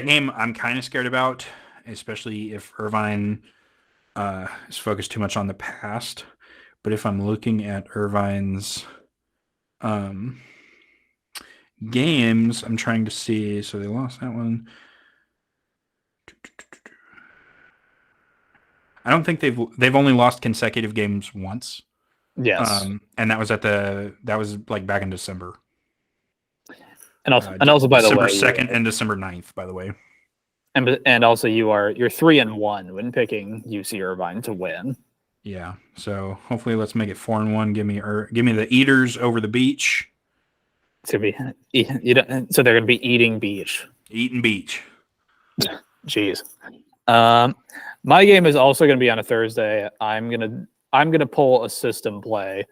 game I'm kind of scared about, especially if Irvine is focused too much on the past. But if I'm looking at Irvine's games, I'm trying to see. So they lost that one. I don't think they've only lost consecutive games once. Yes, And that was like back in December. and also by the December way, 2nd and December 9th, by the way. and also you're 3-1 when picking UC Irvine to win. Yeah. So hopefully let's make it 4-1. Give me the Eaters over the Beach. It's gonna be so they're gonna be eating beach. Eating Beach. Jeez. My game is also gonna be on a Thursday. I'm gonna pull a system play.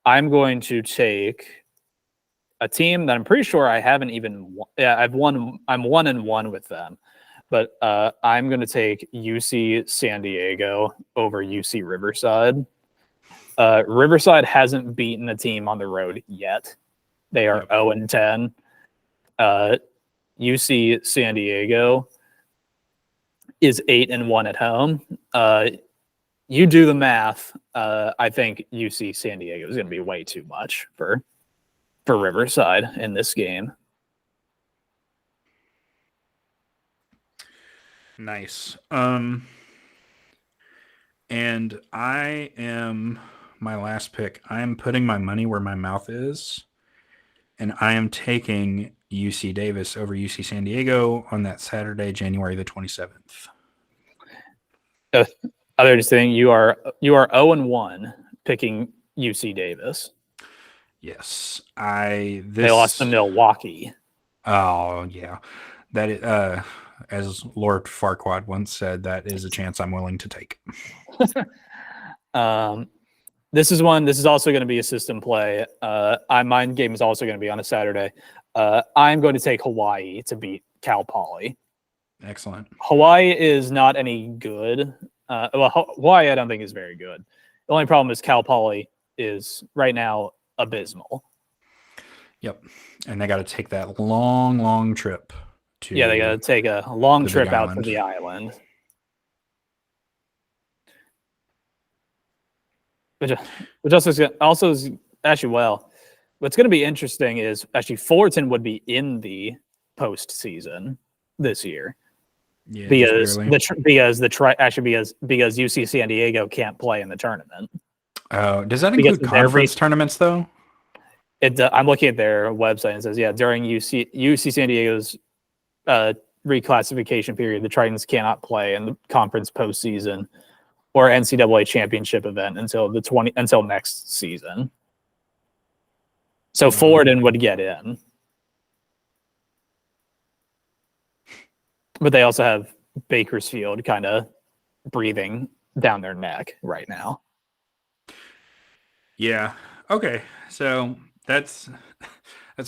I'm going to take a team that I'm pretty sure I haven't even won. Yeah, I'm 1-1 with them. But I'm going to take UC San Diego over UC Riverside. Riverside hasn't beaten a team on the road yet. They are 0-10. UC San Diego is 8-1 at home. You do the math. I think UC San Diego is going to be way too much for Riverside in this game. Nice. And my last pick. I am putting my money where my mouth is, and I am taking UC Davis over UC San Diego on that Saturday, January the 27th. Other thing, you are 0-1 picking UC Davis. Yes, they lost to Milwaukee. Oh yeah, that is, as Lord Farquaad once said, that is a chance I'm willing to take. This is also going to be a system play. My game is also going to be on a Saturday. I'm going to take Hawaii to beat Cal Poly. Excellent. Hawaii is not any good. Hawaii I don't think is very good. The only problem is Cal Poly is right now abysmal. Yep. And they got to take that long trip to. Yeah, they got to take a long trip out to the island. Which also is actually, well, what's going to be interesting is actually Fullerton would be in the postseason this year. Yeah, because UC San Diego can't play in the tournament. Oh, does that include conference tournaments though? I'm looking at their website and it says, during UC San Diego's reclassification period, the Tritons cannot play in the conference postseason or NCAA championship event until next season. So Fullerton would get in. But they also have Bakersfield kind of breathing down their neck right now. Yeah. Okay. So that's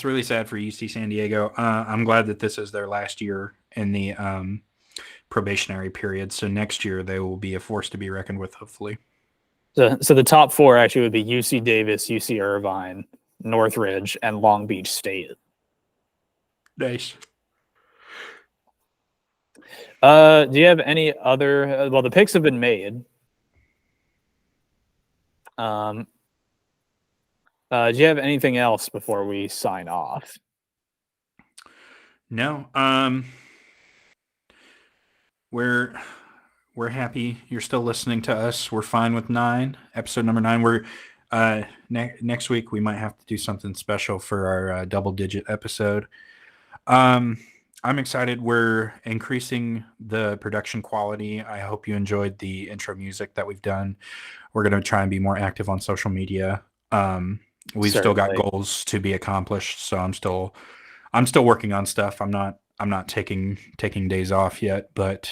really sad for UC San Diego. I'm glad that this is their last year in the probationary period. So next year they will be a force to be reckoned with, hopefully. So the top four actually would be UC Davis, UC Irvine, Northridge, and Long Beach State. Nice. Do you have any other? Well, the picks have been made. Do you have anything else before we sign off? No. We're happy you're still listening to us. We're fine with episode number 9. We're next week we might have to do something special for our double-digit episode. I'm excited. We're increasing the production quality. I hope you enjoyed the intro music that we've done. We're going to try and be more active on social media. We've still got Certainly. goals to be accomplished, so I'm still working on stuff. I'm not taking days off yet, but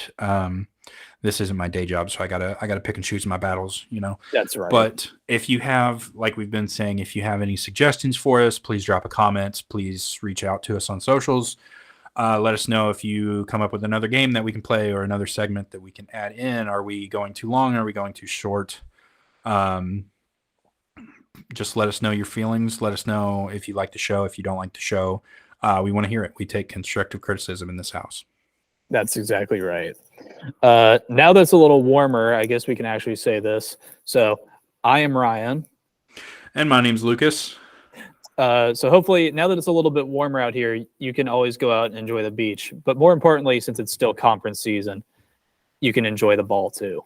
this isn't my day job, so I gotta pick and choose my battles, you know. That's right. But if you have, like we've been saying, if you have any suggestions for us, please drop a comment. Please reach out to us on socials. Let us know if you come up with another game that we can play or another segment that we can add in. Are we going too long? Are we going too short? Um, just let us know your feelings. Let us know if you like the show, if you don't like the show. We want to hear it. We take constructive criticism in this house. That's exactly right. Now that's a little warmer, I guess we can actually say this. So I am Ryan. And my name's Lucas. So hopefully now that it's a little bit warmer out here, you can always go out and enjoy the beach. But more importantly, since it's still conference season, you can enjoy the ball too.